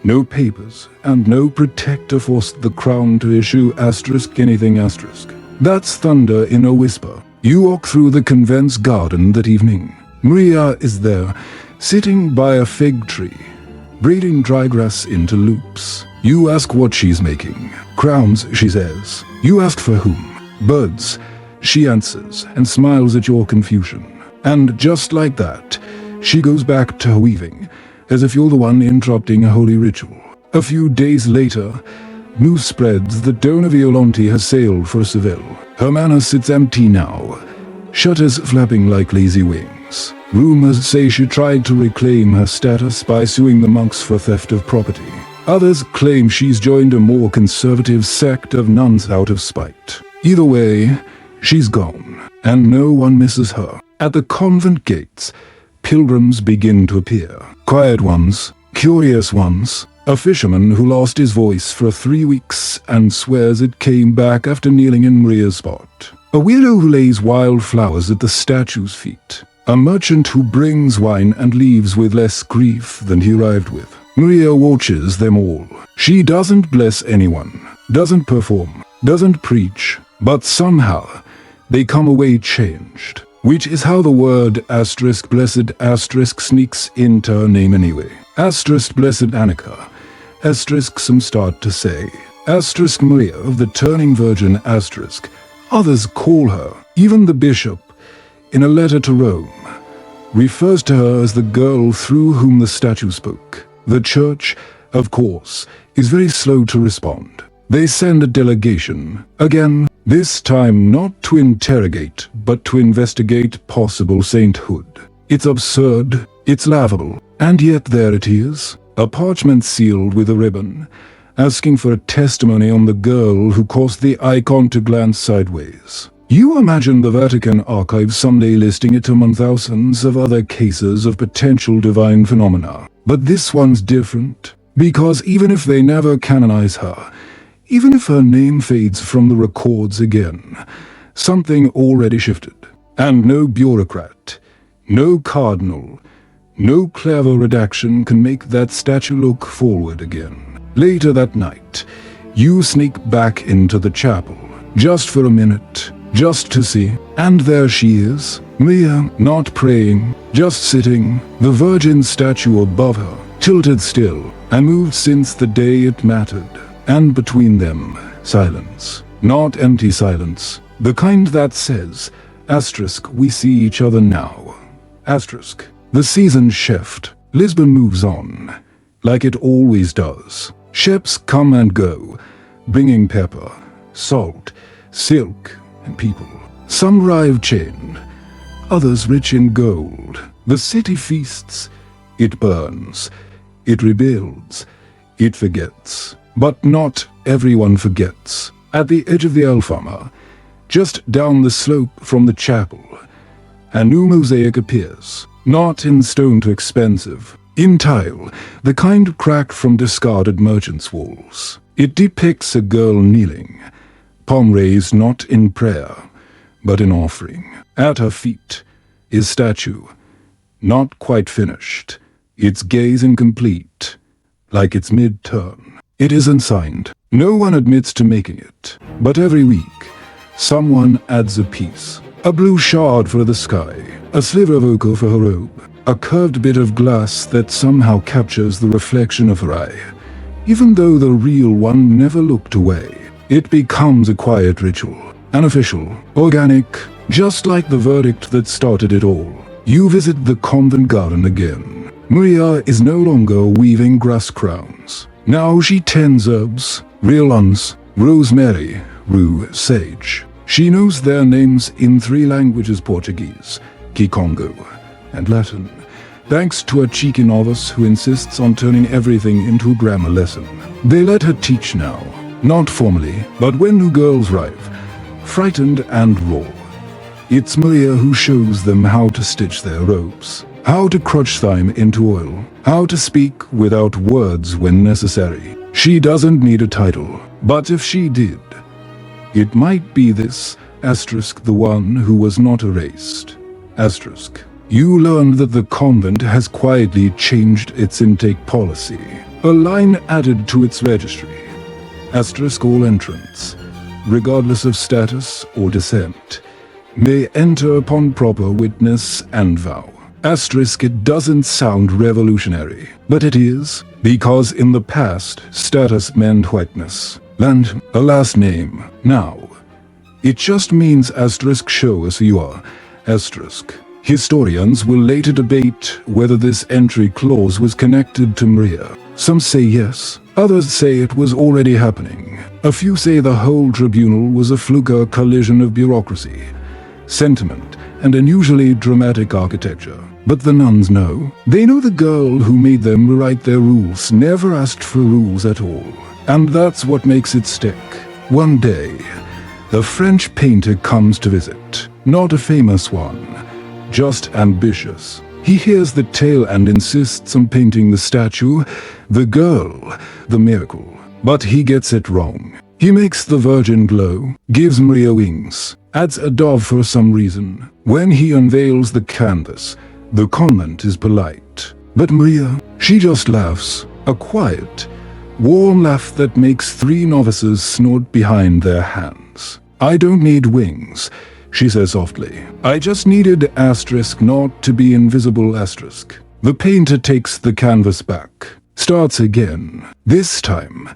no papers, and no protector forced the Crown to issue anything that's thunder in a whisper. You walk through the convent's garden that evening. Maria is there, sitting by a fig tree, braiding dry grass into loops. You ask what she's making. Crowns, she says. You ask for whom? Birds, she answers, and smiles at your confusion. And just like that, she goes back to her weaving, as if you're the one interrupting a holy ritual. A few days later, news spreads that Dona Violante has sailed for Seville. Her manor sits empty now, shutters flapping like lazy wings. Rumors say she tried to reclaim her status by suing the monks for theft of property. Others claim she's joined a more conservative sect of nuns out of spite. Either way, she's gone, and no one misses her. At the convent gates, pilgrims begin to appear. Quiet ones, curious ones, a fisherman who lost his voice for 3 weeks and swears it came back after kneeling in Maria's spot. A widow who lays wild flowers at the statue's feet. A merchant who brings wine and leaves with less grief than he arrived with. Maria watches them all. She doesn't bless anyone, doesn't perform, doesn't preach, but somehow they come away changed. Which is how the word *blessed* sneaks into her name anyway. *blessed Annika. Some start to say. *Maria of the Turning Virgin*. Others call her, even the bishop, in a letter to Rome, refers to her as the girl through whom the statue spoke. The church, of course, is very slow to respond. They send a delegation, again, this time not to interrogate, but to investigate possible sainthood. It's absurd, it's laughable, and yet there it is, a parchment sealed with a ribbon, asking for a testimony on the girl who caused the icon to glance sideways. You imagine the Vatican archives someday listing it among thousands of other cases of potential divine phenomena. But this one's different, because even if they never canonize her, even if her name fades from the records again, something already shifted. And no bureaucrat, no cardinal, no clever redaction can make that statue look forward again. Later that night, you sneak back into the chapel, just for a minute, just to see, and there she is, Maria, not praying, just sitting, the Virgin statue above her, tilted still, unmoved since the day it mattered. And between them, silence. Not empty silence, the kind that says, we see each other now. The seasons shift. Lisbon moves on, like it always does. Ships come and go, bringing pepper, salt, silk, and people. Some arrive chained, others rich in gold. The city feasts, it burns, it rebuilds, it forgets. But not everyone forgets. At the edge of the Alfama, just down the slope from the chapel, a new mosaic appears, not in stone too expensive, in tile, the kind cracked from discarded merchants' walls. It depicts a girl kneeling, palm raised not in prayer, but in offering. At her feet is statue, not quite finished, its gaze incomplete, like its mid-turn. It isn't signed. No one admits to making it. But every week, someone adds a piece. A blue shard for the sky, a sliver of ochre for her robe, a curved bit of glass that somehow captures the reflection of her eye. Even though the real one never looked away, it becomes a quiet ritual, unofficial, organic, just like the verdict that started it all. You visit the convent garden again. Maria is no longer weaving grass crowns. Now she tends herbs, real ones, rosemary, rue, sage. She knows their names in 3 languages: Portuguese, Kikongo, and Latin, thanks to a cheeky novice who insists on turning everything into a grammar lesson. They let her teach now, not formally, but when new girls arrive, frightened and raw. It's Maria who shows them how to stitch their robes, how to crush thyme into oil, how to speak without words when necessary. She doesn't need a title, but if she did, it might be this, asterisk, the one who was not erased. Asterisk. You learn that the convent has quietly changed its intake policy. A line added to its registry. Asterisk, all entrants, regardless of status or descent, may enter upon proper witness and vow. Asterisk, it doesn't sound revolutionary, but it is, because in the past, status meant whiteness, land, a last name. Now, it just means asterisk, show us who you are, asterisk. Historians will later debate whether this entry clause was connected to Maria. Some say yes, others say it was already happening. A few say the whole tribunal was a fluke, a collision of bureaucracy, sentiment, and unusually dramatic architecture. But the nuns know. They know the girl who made them rewrite their rules never asked for rules at all. And that's what makes it stick. One day, the French painter comes to visit. Not a famous one, just ambitious. He hears the tale and insists on painting the statue, the girl, the miracle. But he gets it wrong. He makes the Virgin glow, gives Maria wings, adds a dove for some reason. When he unveils the canvas, the convent is polite. But Maria, she just laughs. A quiet, warm laugh that makes 3 novices snort behind their hands. I don't need wings, she says softly. I just needed asterisk not to be invisible asterisk. The painter takes the canvas back, starts again. This time,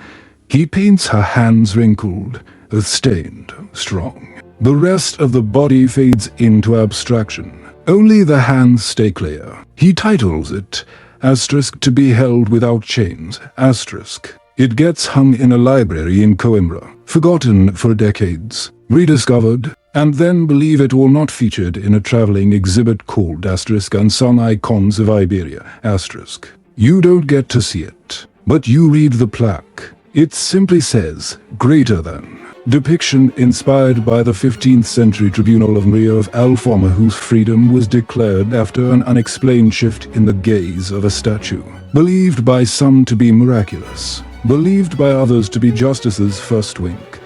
he paints her hands wrinkled, stained, strong. The rest of the body fades into abstraction. Only the hands stay clear. He titles it, asterisk, to be held without chains, asterisk. It gets hung in a library in Coimbra, forgotten for decades, rediscovered, and then, believe it or not, featured in a traveling exhibit called asterisk Unsung Icons of Iberia, asterisk. You don't get to see it, but you read the plaque. It simply says, greater than. Depiction inspired by the 15th century tribunal of Maria of Alfama, whose freedom was declared after an unexplained shift in the gaze of a statue. Believed by some to be miraculous, believed by others to be justice's first wink.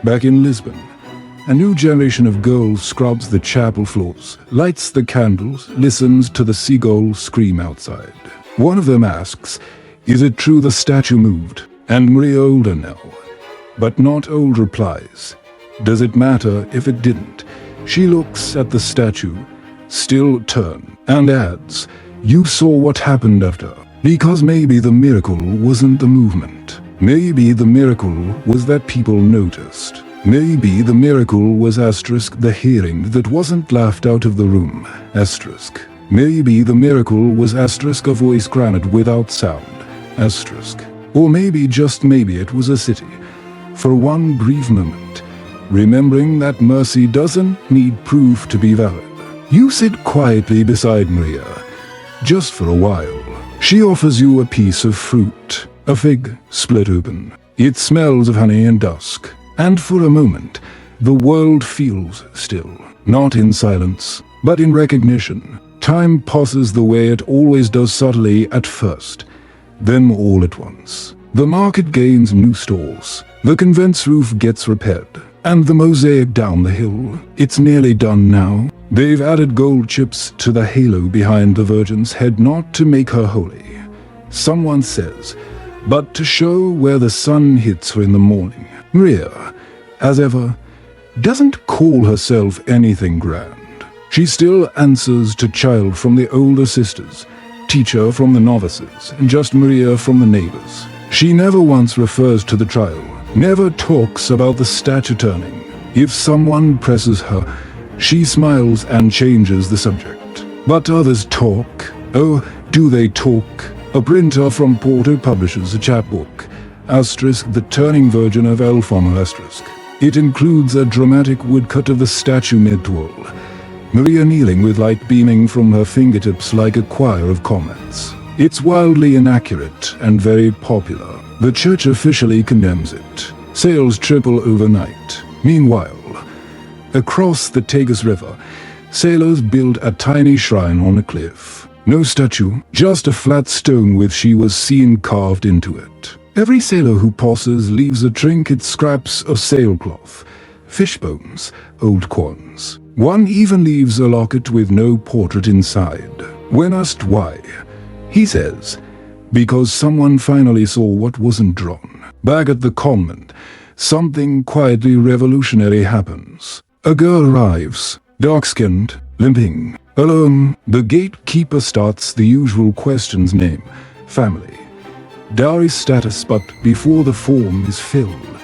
Back in Lisbon, a new generation of girls scrubs the chapel floors, lights the candles, listens to the seagulls scream outside. One of them asks, is it true the statue moved? And Maria, older now, but not old, replies, does it matter if it didn't? She looks at the statue, still turned, and adds, you saw what happened after. Because maybe the miracle wasn't the movement. Maybe the miracle was that people noticed. Maybe the miracle was asterisk the hearing that wasn't laughed out of the room, asterisk. Maybe the miracle was asterisk a voice granted without sound, asterisk. Or maybe, just maybe, it was a city, for one brief moment, remembering that mercy doesn't need proof to be valid. You sit quietly beside Maria, just for a while. She offers you a piece of fruit, a fig split open. It smells of honey and dusk, and for a moment, the world feels still, not in silence, but in recognition. Time passes the way it always does, subtly at first, then all at once. The market gains new stalls, the convent's roof gets repaired, and the mosaic down the hill, it's nearly done now. They've added gold chips to the halo behind the Virgin's head, not to make her holy, someone says, but to show where the sun hits her in the morning. Maria, as ever, doesn't call herself anything grand. She still answers to child from the older sisters, teacher from the novices, and just Maria from the neighbors. She never once refers to the trial, never talks about the statue turning. If someone presses her, she smiles and changes the subject. But others talk. Oh, do they talk? A printer from Porto publishes a chapbook, *The Turning Virgin of Alfama*. It includes a dramatic woodcut of the statue mid-twirl, Maria kneeling with light beaming from her fingertips like a choir of comets. It's wildly inaccurate and very popular. The church officially condemns it. Sales triple overnight. Meanwhile, across the Tagus River, sailors build a tiny shrine on a cliff. No statue, just a flat stone with "She was seen" carved into it. Every sailor who passes leaves a trinket, scraps of sailcloth, fish bones, old coins. One even leaves a locket with no portrait inside. When asked why, he says, because someone finally saw what wasn't drawn. Back at the convent, something quietly revolutionary happens. A girl arrives, dark-skinned, limping, alone. The gatekeeper starts the usual questions: name, family, dowry status, but before the form is filled,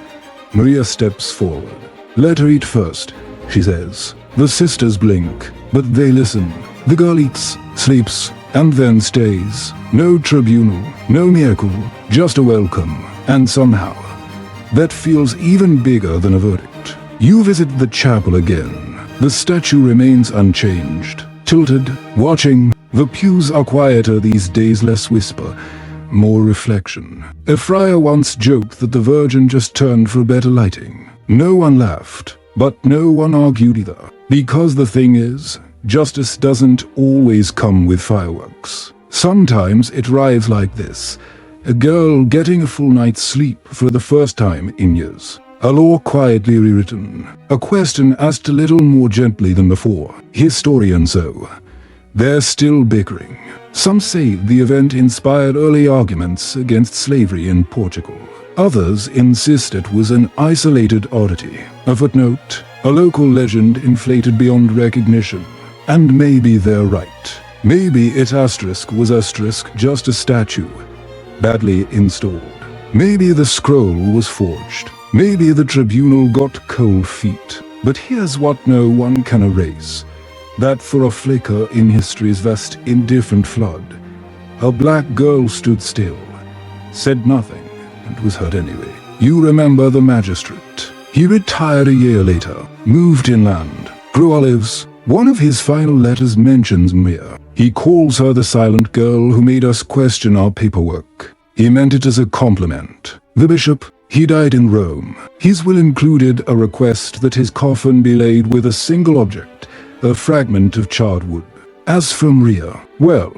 Maria steps forward. "Let her eat first," she says. The sisters blink, but they listen. The girl eats, sleeps, and then stays. No tribunal, no miracle, just a welcome. And somehow, that feels even bigger than a verdict. You visit the chapel again. The statue remains unchanged, tilted, watching. The pews are quieter these days, less whisper, more reflection. A friar once joked that the Virgin just turned for better lighting. No one laughed, but no one argued either. Because the thing is, justice doesn't always come with fireworks. Sometimes it arrives like this: a girl getting a full night's sleep for the first time in years. A law quietly rewritten. A question asked a little more gently than before. Historians so. They're still bickering. Some say the event inspired early arguments against slavery in Portugal. Others insist it was an isolated oddity, a footnote, a local legend inflated beyond recognition. And maybe they're right. Maybe it was just a statue, badly installed. Maybe the scroll was forged. Maybe the tribunal got cold feet. But here's what no one can erase: that for a flicker in history's vast, indifferent flood, a black girl stood still, said nothing, and was hurt anyway. You remember the magistrate. He retired a year later, moved inland, grew olives. One of his final letters mentions Maria. He calls her the silent girl who made us question our paperwork. He meant it as a compliment. The bishop, he died in Rome. His will included a request that his coffin be laid with a single object, a fragment of charred wood. As for Maria, well,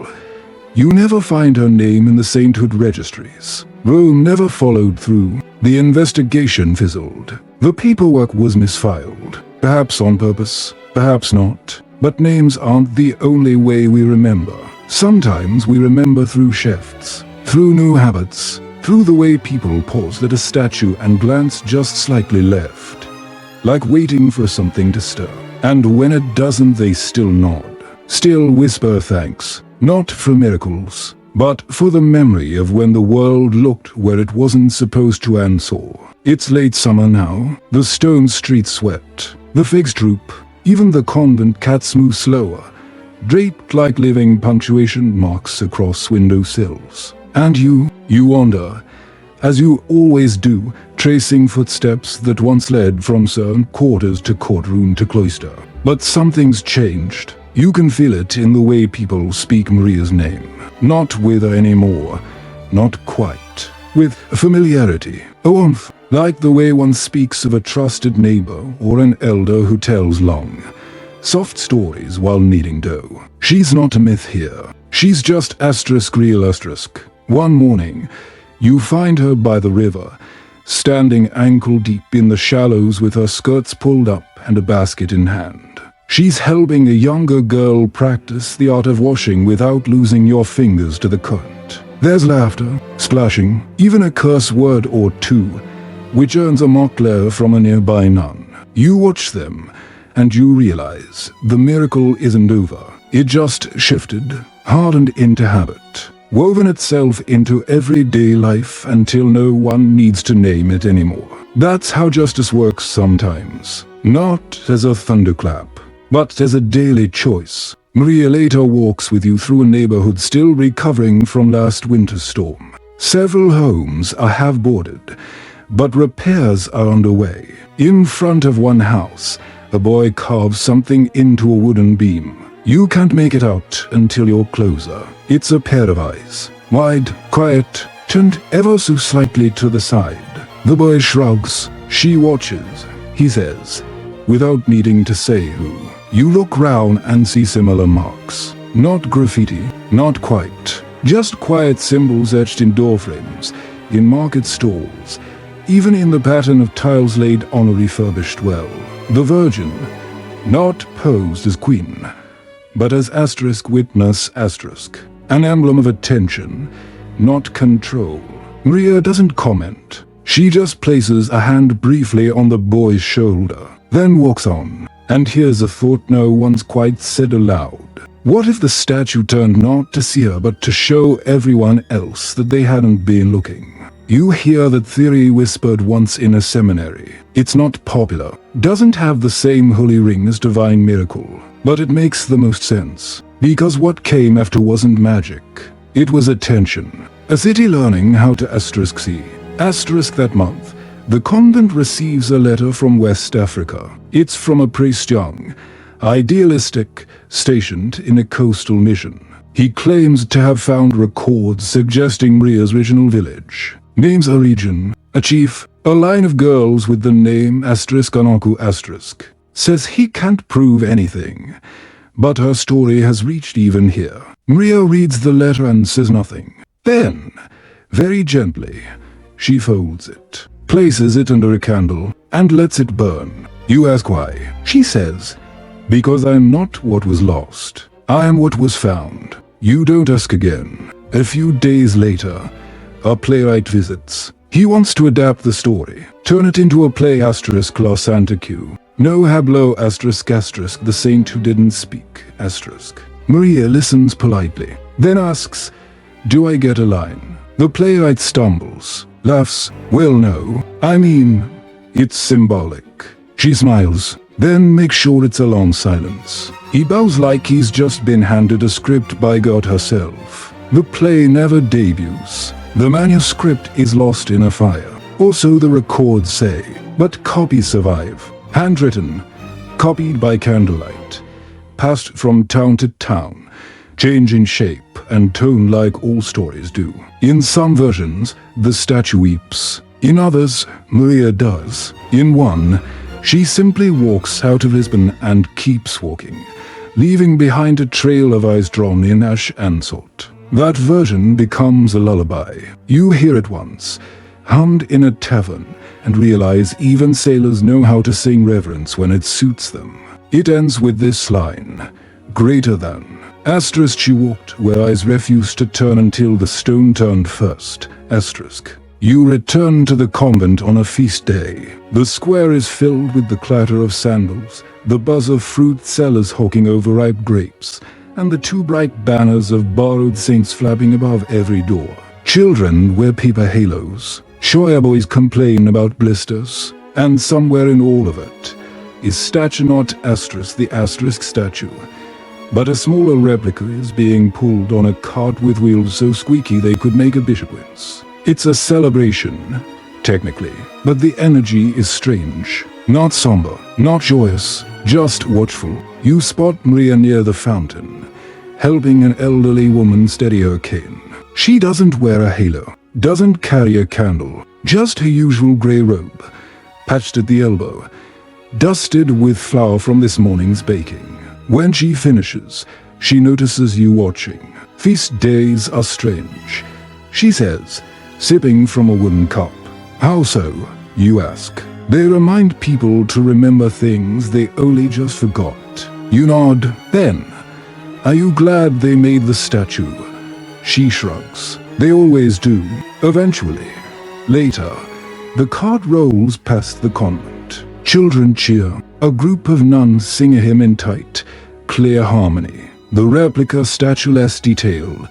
you never find her name in the sainthood registries. Rome never followed through. The investigation fizzled. The paperwork was misfiled. Perhaps on purpose, perhaps not. But names aren't the only way we remember. Sometimes we remember through shifts, through new habits, through the way people pause at a statue and glance just slightly left, like waiting for something to stir. And when it doesn't, they still nod, still whisper thanks, not for miracles, but for the memory of when the world looked where it wasn't supposed to and saw. It's late summer now, the stone streets wet, the figs droop, even the convent cats move slower, draped like living punctuation marks across window sills. And you wander, as you always do, tracing footsteps that once led from certain quarters to courtroom to cloister. But something's changed. You can feel it in the way people speak Maria's name. Not with her anymore. Not quite. With familiarity, a warmth, like the way one speaks of a trusted neighbor or an elder who tells long, soft stories while kneading dough. She's not a myth here. She's just real. One morning, you find her by the river, standing ankle-deep in the shallows with her skirts pulled up and a basket in hand. She's helping a younger girl practice the art of washing without losing your fingers to the current. There's laughter, splashing, even a curse word or two, which earns a mock glare from a nearby nun. You watch them, and you realize the miracle isn't over. It just shifted, hardened into habit, woven itself into everyday life until no one needs to name it anymore. That's how justice works sometimes. Not as a thunderclap, but as a daily choice. Maria later walks with you through a neighborhood still recovering from last winter's storm. Several homes are half-boarded, but repairs are underway. In front of one house, a boy carves something into a wooden beam. You can't make it out until you're closer. It's a pair of eyes, wide, quiet, turned ever so slightly to the side. The boy shrugs. She watches, he says, without needing to say who. You look round and see similar marks. Not graffiti, not quite. Just quiet symbols etched in door frames, in market stalls, even in the pattern of tiles laid on a refurbished well. The Virgin, not posed as queen, but as witness an emblem of attention, not control. Maria doesn't comment. She just places a hand briefly on the boy's shoulder, then walks on. And here's a thought no one's quite said aloud. What if the statue turned not to see her but to show everyone else that they hadn't been looking? You hear that theory whispered once in a seminary. It's not popular, doesn't have the same holy ring as divine miracle, but it makes the most sense. Because what came after wasn't magic. It was attention. A city learning how to see. That month, the convent receives a letter from West Africa. It's from a priest young, idealistic, stationed in a coastal mission. He claims to have found records suggesting Maria's original village. Names a region, a chief, a line of girls with the name ****. Says he can't prove anything, but her story has reached even here. Maria reads the letter and says nothing. Then, very gently, she folds it, places it under a candle, and lets it burn. You ask why. She says, because I'm not what was lost. I am what was found. You don't ask again. A few days later, a playwright visits. He wants to adapt the story, turn it into a play *** La Santa Q. No hablo ***, the saint who didn't speak ***. Maria listens politely, then asks, do I get a line? The playwright stumbles, laughs. Well, no, I mean, it's symbolic. She smiles, then makes sure it's a long silence. He bows like he's just been handed a script by God herself. The play never debuts. The manuscript is lost in a fire. Or so the records say, but copies survive. Handwritten, copied by candlelight, passed from town to town, changing shape and tone like all stories do. In some versions, the statue weeps. In others, Maria does. In one, she simply walks out of Lisbon and keeps walking, leaving behind a trail of eyes drawn in ash and salt. That version becomes a lullaby. You hear it once, hummed in a tavern, and realize even sailors know how to sing reverence when it suits them. It ends with this line, greater than. She walked where eyes refused to turn until the stone turned first. You return to the convent on a feast day. The square is filled with the clatter of sandals, the buzz of fruit sellers hawking overripe grapes, and the two bright banners of borrowed saints flapping above every door. Children wear paper halos. Shoya boys complain about blisters. And somewhere in all of it is statue not the * statue, but a smaller replica is being pulled on a cart with wheels so squeaky they could make a bishop wince. It's a celebration, technically, but the energy is strange. Not somber, not joyous, just watchful. You spot Maria near the fountain, helping an elderly woman steady her cane. She doesn't wear a halo, doesn't carry a candle, just her usual grey robe, patched at the elbow, dusted with flour from this morning's baking. When she finishes, she notices you watching. Feast days are strange, she says, sipping from a wooden cup. How so, you ask? They remind people to remember things they only just forgot. You nod. Then, are you glad they made the statue? She shrugs. They always do, eventually. Later, the cart rolls past the convent. Children cheer. A group of nuns sing a hymn in tight, clear harmony. The replica statue less detail,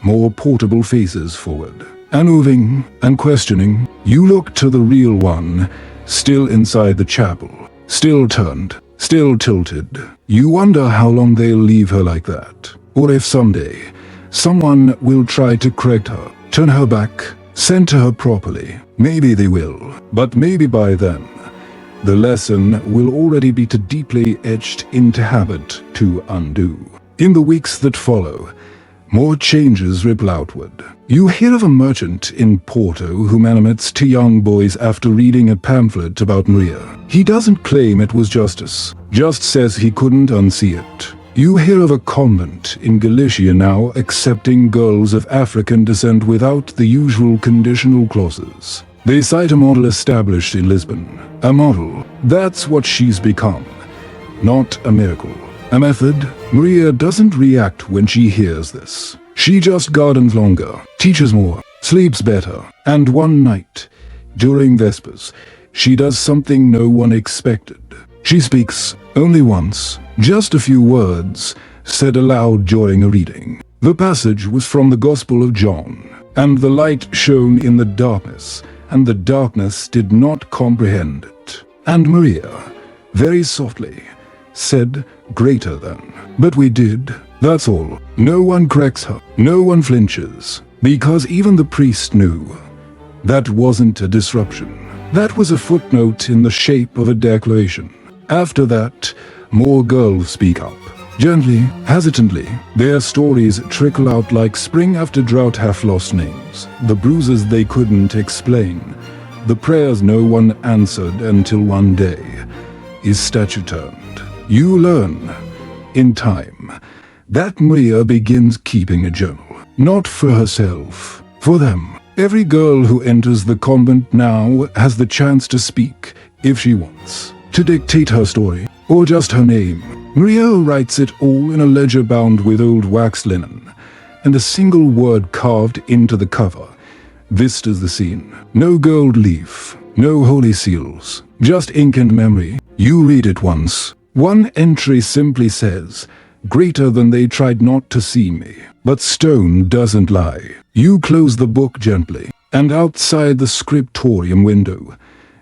more portable faces forward. And moving and questioning, you look to the real one, still inside the chapel, still turned, still tilted. You wonder how long they'll leave her like that, or if someday someone will try to correct her, turn her back, center her properly. Maybe they will, but maybe by then the lesson will already be too deeply etched into habit to undo. In the weeks that follow, more changes ripple outward. You hear of a merchant in Porto who manumates two young boys after reading a pamphlet about Maria. He doesn't claim it was justice, just says he couldn't unsee it. You hear of a convent in Galicia now accepting girls of African descent without the usual conditional clauses. They cite a model established in Lisbon. A model, that's what she's become. Not a miracle. A method. Maria doesn't react when she hears this. She just gardens longer, teaches more, sleeps better, and one night, during Vespers, she does something no one expected. She speaks, only once, just a few words, said aloud during a reading. The passage was from the Gospel of John, and the light shone in the darkness, and the darkness did not comprehend it. And Maria, very softly, said, greater than. But we did, that's all. No one corrects her, no one flinches, because even the priest knew. That wasn't a disruption. That was a footnote in the shape of a declaration. After that, more girls speak up. Gently, hesitantly, their stories trickle out like spring after drought have lost names. The bruises they couldn't explain. The prayers no one answered until one day, his statue turned. You learn, in time, that Maria begins keeping a journal. Not for herself, for them. Every girl who enters the convent now has the chance to speak, if she wants. To dictate her story, or just her name. Maria writes it all in a ledger bound with old wax linen, and a single word carved into the cover. Vistas the scene. No gold leaf, no holy seals, just ink and memory. You read it once. One entry simply says, greater than they tried not to see me. But stone doesn't lie. You close the book gently, and outside the scriptorium window,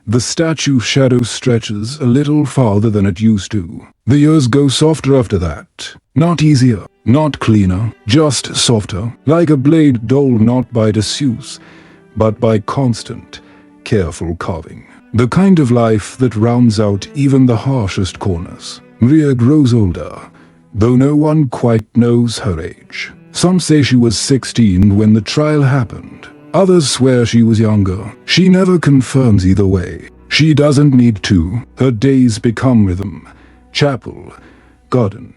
the statue shadow stretches a little farther than it used to. The years go softer after that. Not easier, not cleaner, just softer, like a blade dulled not by disuse, but by constant, careful carving. The kind of life that rounds out even the harshest corners. Maria grows older, though no one quite knows her age. Some say she was 16 when the trial happened. Others swear she was younger. She never confirms either way. She doesn't need to. Her days become rhythm. Chapel, garden,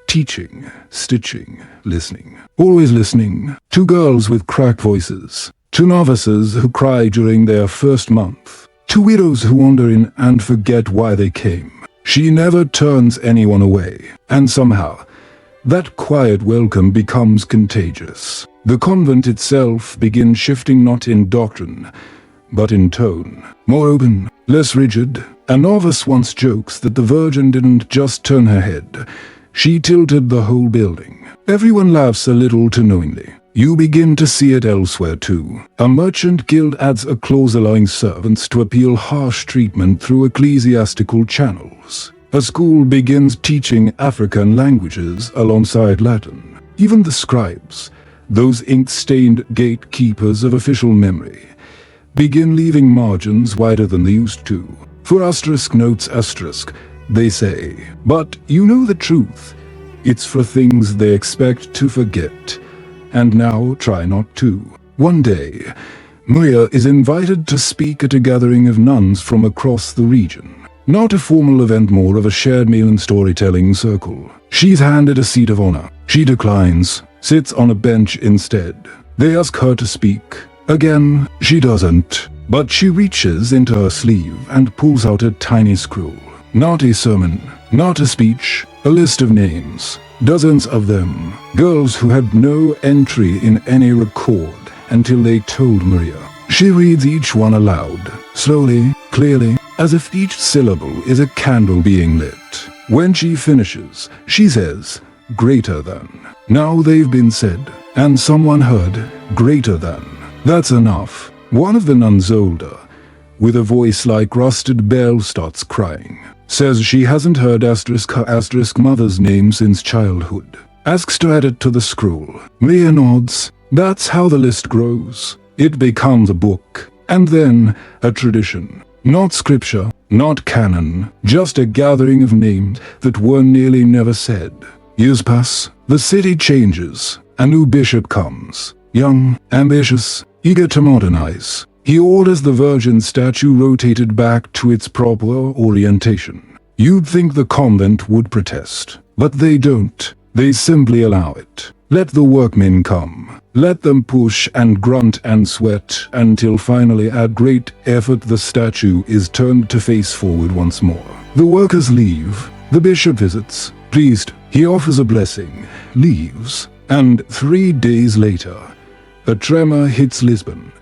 teaching, stitching, listening. Always listening. To girls with cracked voices. To novices who cry during their first month. To widows who wander in and forget why they came. She never turns anyone away, and somehow, that quiet welcome becomes contagious. The convent itself begins shifting not in doctrine, but in tone. More open, less rigid. A novice once jokes that the Virgin didn't just turn her head, she tilted the whole building. Everyone laughs a little too knowingly. You begin to see it elsewhere too. A merchant guild adds a clause allowing servants to appeal harsh treatment through ecclesiastical channels. A school begins teaching African languages alongside Latin. Even the scribes, those ink-stained gatekeepers of official memory, begin leaving margins wider than they used to. For asterisk notes asterisk, they say, but you know the truth. It's for things they expect to forget, and now try not to. One day, Maria is invited to speak at a gathering of nuns from across the region. Not a formal event, more of a shared meal and storytelling circle. She's handed a seat of honor. She declines, sits on a bench instead. They ask her to speak. Again, she doesn't. But she reaches into her sleeve and pulls out a tiny scroll. Not a sermon, not a speech, a list of names. Dozens of them. Girls who had no entry in any record until they told Maria. She reads each one aloud, slowly, clearly, as if each syllable is a candle being lit. When she finishes, she says, greater than. Now they've been said, and someone heard, greater than. That's enough. One of the nuns, older, with a voice like rusted bell, starts crying. Says she hasn't heard her asterisk mother's name since childhood. Asks to add it to the scroll. Maria nods. That's how the list grows. It becomes a book, and then a tradition. Not scripture, not canon, just a gathering of names that were nearly never said. Years pass, the city changes, a new bishop comes. Young, ambitious, eager to modernize. He orders the Virgin statue rotated back to its proper orientation. You'd think the convent would protest, but they don't. They simply allow it. Let the workmen come. Let them push and grunt and sweat until finally, at great effort, the statue is turned to face forward once more. The workers leave. The bishop visits. Pleased, he offers a blessing, leaves, and 3 days later, a tremor hits Lisbon.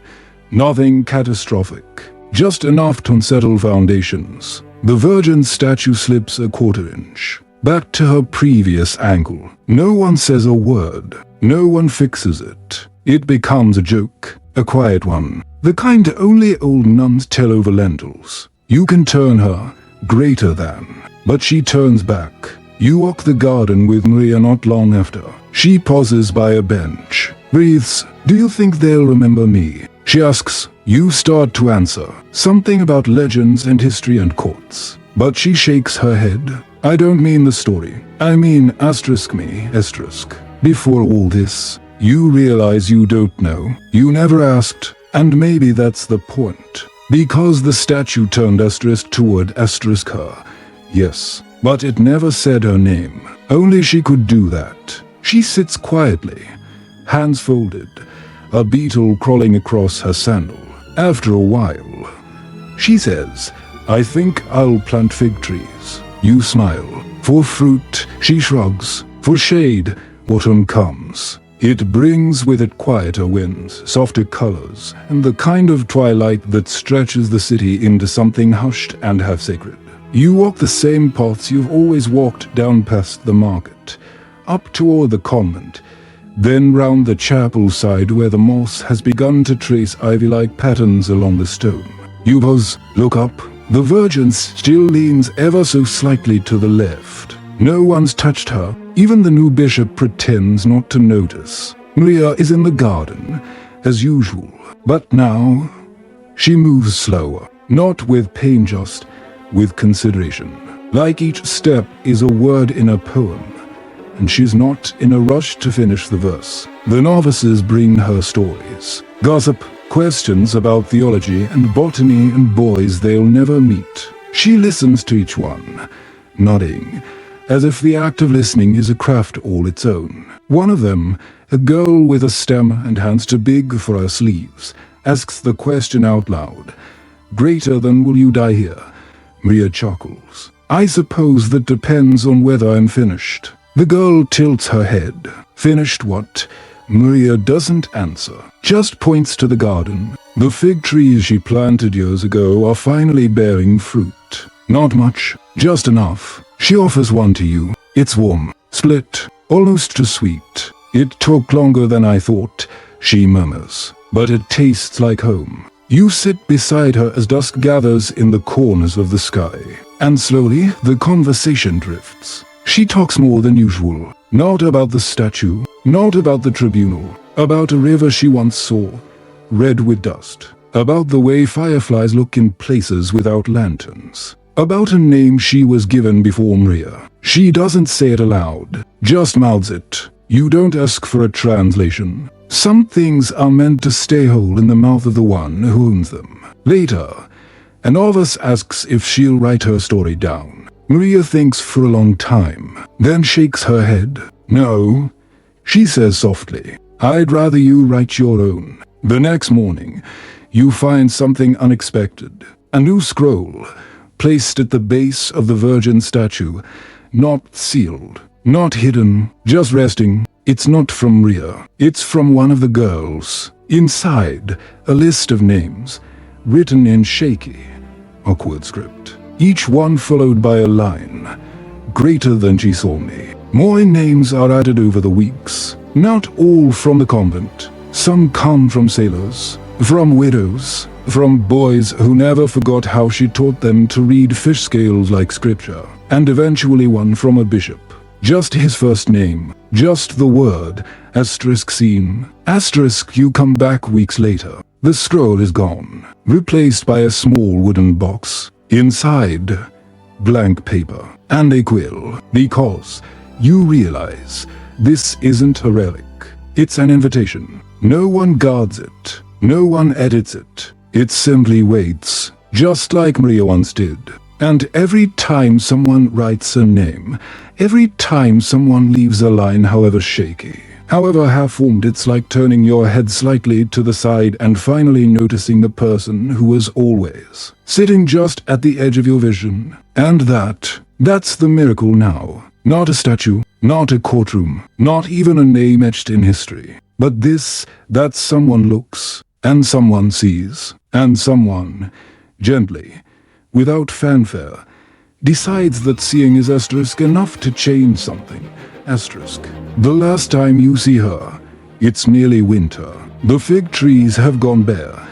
Nothing catastrophic, just enough to unsettle foundations. The Virgin statue slips a quarter-inch, back to her previous angle. No one says a word. No one fixes it. It becomes a joke, a quiet one, the kind only old nuns tell over lentils. You can turn her, greater than, but she turns back. You walk the garden with Maria not long after. She pauses by a bench, breathes. Do you think they'll remember me? She asks. You start to answer, something about legends and history and courts. But she shakes her head. I don't mean the story. I mean asterisk me, asterisk. Before all this, you realize you don't know. You never asked, and maybe that's the point. Because the statue turned asterisk toward asterisk her. Yes, but it never said her name. Only she could do that. She sits quietly, hands folded, a beetle crawling across her sandal. After a while, she says, I think I'll plant fig trees. You smile. For fruit, she shrugs. For shade, autumn comes. It brings with it quieter winds, softer colors, and the kind of twilight that stretches the city into something hushed and half-sacred. You walk the same paths you've always walked down past the market, up toward the convent, then round the chapel side where the moss has begun to trace ivy-like patterns along the stone. You pause, look up. The Virgin still leans ever so slightly to the left. No one's touched her. Even the new bishop pretends not to notice. Maria is in the garden, as usual. But now, she moves slower. Not with pain, just with consideration. Like each step is a word in a poem, and she's not in a rush to finish the verse. The novices bring her stories, gossip, questions about theology and botany and boys they'll never meet. She listens to each one, nodding, as if the act of listening is a craft all its own. One of them, a girl with a stem and hands too big for her sleeves, asks the question out loud. Greater than will you die here? Maria chuckles. I suppose that depends on whether I'm finished. The girl tilts her head. Finished what? Maria doesn't answer, just points to the garden. The fig trees she planted years ago are finally bearing fruit. Not much, just enough. She offers one to you. It's warm, split, almost too sweet. It took longer than I thought, she murmurs, but it tastes like home. You sit beside her as dusk gathers in the corners of the sky, and slowly the conversation drifts. She talks more than usual, not about the statue, not about the tribunal, about a river she once saw, red with dust. about the way fireflies look in places without lanterns, about a name she was given before Maria. She doesn't say it aloud, just mouths it. You don't ask for a translation. Some things are meant to stay whole in the mouth of the one who owns them. Later, a novice asks if she'll write her story down. Maria thinks for a long time, then shakes her head. No, she says softly. I'd rather you write your own. The next morning, you find something unexpected. A new scroll, placed at the base of the Virgin statue, not sealed, not hidden, just resting. It's not from Maria. It's from one of the girls. Inside, a list of names, written in shaky, awkward script. Each one followed by a line, greater than she saw me. More names are added over the weeks. Not all from the convent. Some come from sailors, from widows, from boys who never forgot how she taught them to read fish scales like scripture, and eventually one from a bishop. Just his first name, just the word, asterisk scene. Asterisk you come back weeks later. The scroll is gone, replaced by a small wooden box. Inside, blank paper and a quill, because you realize this isn't a relic. It's an invitation. No one guards it. No one edits it. It simply waits, just like Maria once did. And every time someone writes a name, every time someone leaves a line however shaky, however half-formed, it's like turning your head slightly to the side and finally noticing the person who was always sitting just at the edge of your vision. And that's the miracle now. Not a statue, not a courtroom, not even a name etched in history. But this, that someone looks, and someone sees, and someone, gently, without fanfare, decides that seeing is asterisk enough to change something. Asterisk. The last time you see her, it's nearly winter. The fig trees have gone bare,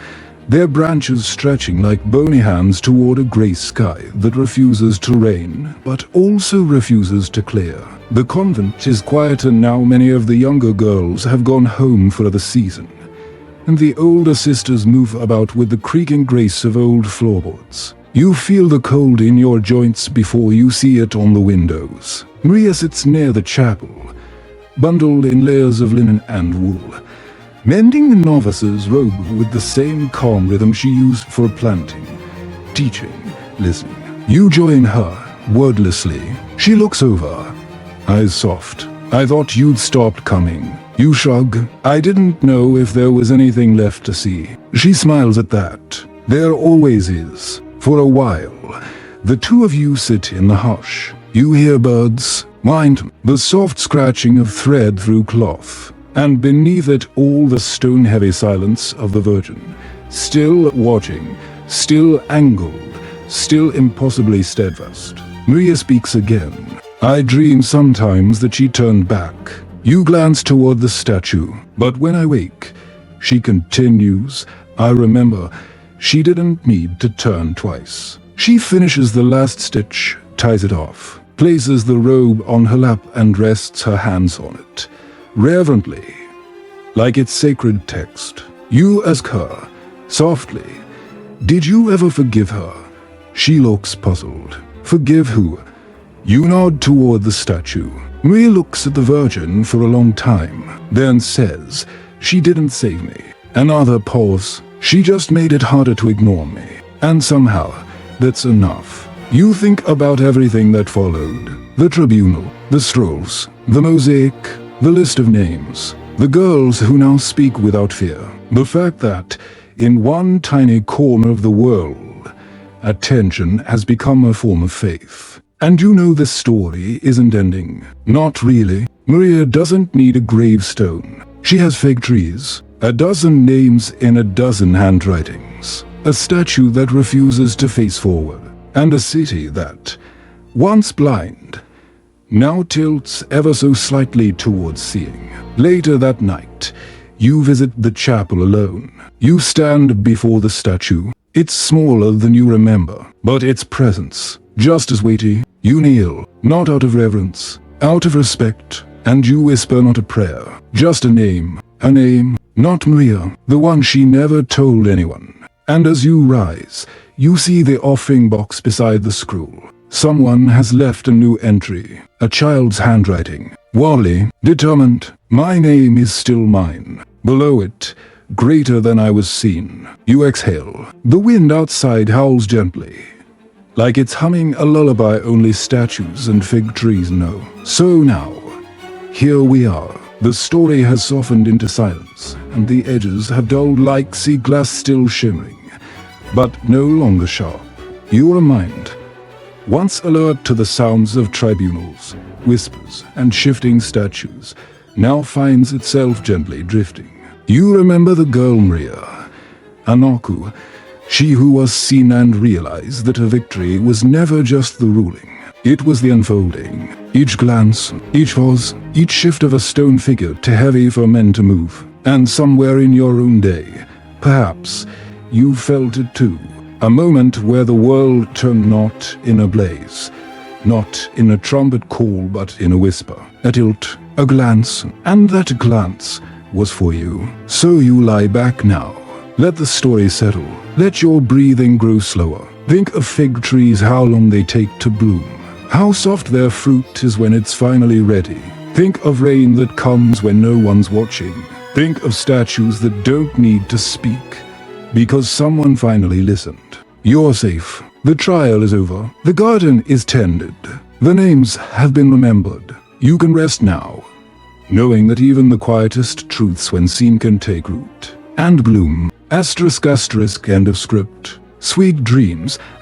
their branches stretching like bony hands toward a grey sky that refuses to rain, but also refuses to clear. The convent is quieter now. Many of the younger girls have gone home for the season, and the older sisters move about with the creaking grace of old floorboards. You feel the cold in your joints before you see it on the windows. Maria sits near the chapel, bundled in layers of linen and wool, mending the novice's robe with the same calm rhythm she used for planting, teaching, listening. You join her, wordlessly. She looks over, eyes soft. I thought you'd stopped coming. You shrug. I didn't know if there was anything left to see. She smiles at that. There always is. For a while, the two of you sit in the hush. You hear birds, mind the soft scratching of thread through cloth, and beneath it all the stone-heavy silence of the Virgin, still watching, still angled, still impossibly steadfast. Maria speaks again. I dream sometimes that she turned back. You glance toward the statue, but when I wake, she continues, I remember, she didn't need to turn twice. She finishes the last stitch, ties it off, places the robe on her lap and rests her hands on it, reverently, like it's sacred text. You ask her, softly, did you ever forgive her? She looks puzzled. Forgive who? You nod toward the statue. Maria looks at the Virgin for a long time, then says, she didn't save me. Another pause. She just made it harder to ignore me. And somehow, that's enough. You think about everything that followed. The tribunal, the strolls, the mosaic, the list of names, the girls who now speak without fear. The fact that, in one tiny corner of the world, attention has become a form of faith. And you know the story isn't ending. Not really. Maria doesn't need a gravestone. She has fig trees, a dozen names in a dozen handwritings, a statue that refuses to face forward, and a city that, once blind, now tilts ever so slightly towards seeing. Later that night, you visit the chapel alone. You stand before the statue. It's smaller than you remember, but its presence, just as weighty. You kneel, not out of reverence, out of respect, and you whisper not a prayer, just a name, not Maria, the one she never told anyone. And as you rise, you see the offering box beside the scroll. Someone has left a new entry, a child's handwriting. Wally, determined, my name is still mine. Below it, greater than I was seen. You exhale. The wind outside howls gently, like it's humming a lullaby only statues and fig trees know. So now, here we are. The story has softened into silence, and the edges have dulled like sea glass still shimmering, but no longer sharp. Your mind, once alert to the sounds of tribunals, whispers, and shifting statues, now finds itself gently drifting. You remember the girl Maria, Anaku, she who was seen and realized that her victory was never just the ruling. It was the unfolding. Each glance, each pause, each shift of a stone figure too heavy for men to move. And somewhere in your own day, perhaps, you felt it too. A moment where the world turned not in a blaze, not in a trumpet call but in a whisper, a tilt, a glance, and that glance was for you. So you lie back now. Let the story settle. Let your breathing grow slower. Think of fig trees, how long they take to bloom, how soft their fruit is when it's finally ready. Think of rain that comes when no one's watching. Think of statues that don't need to speak, because someone finally listened. You're safe. The trial is over. The garden is tended. The names have been remembered. You can rest now, knowing that even the quietest truths when seen can take root and bloom. ***, end of script. Sweet dreams, ***.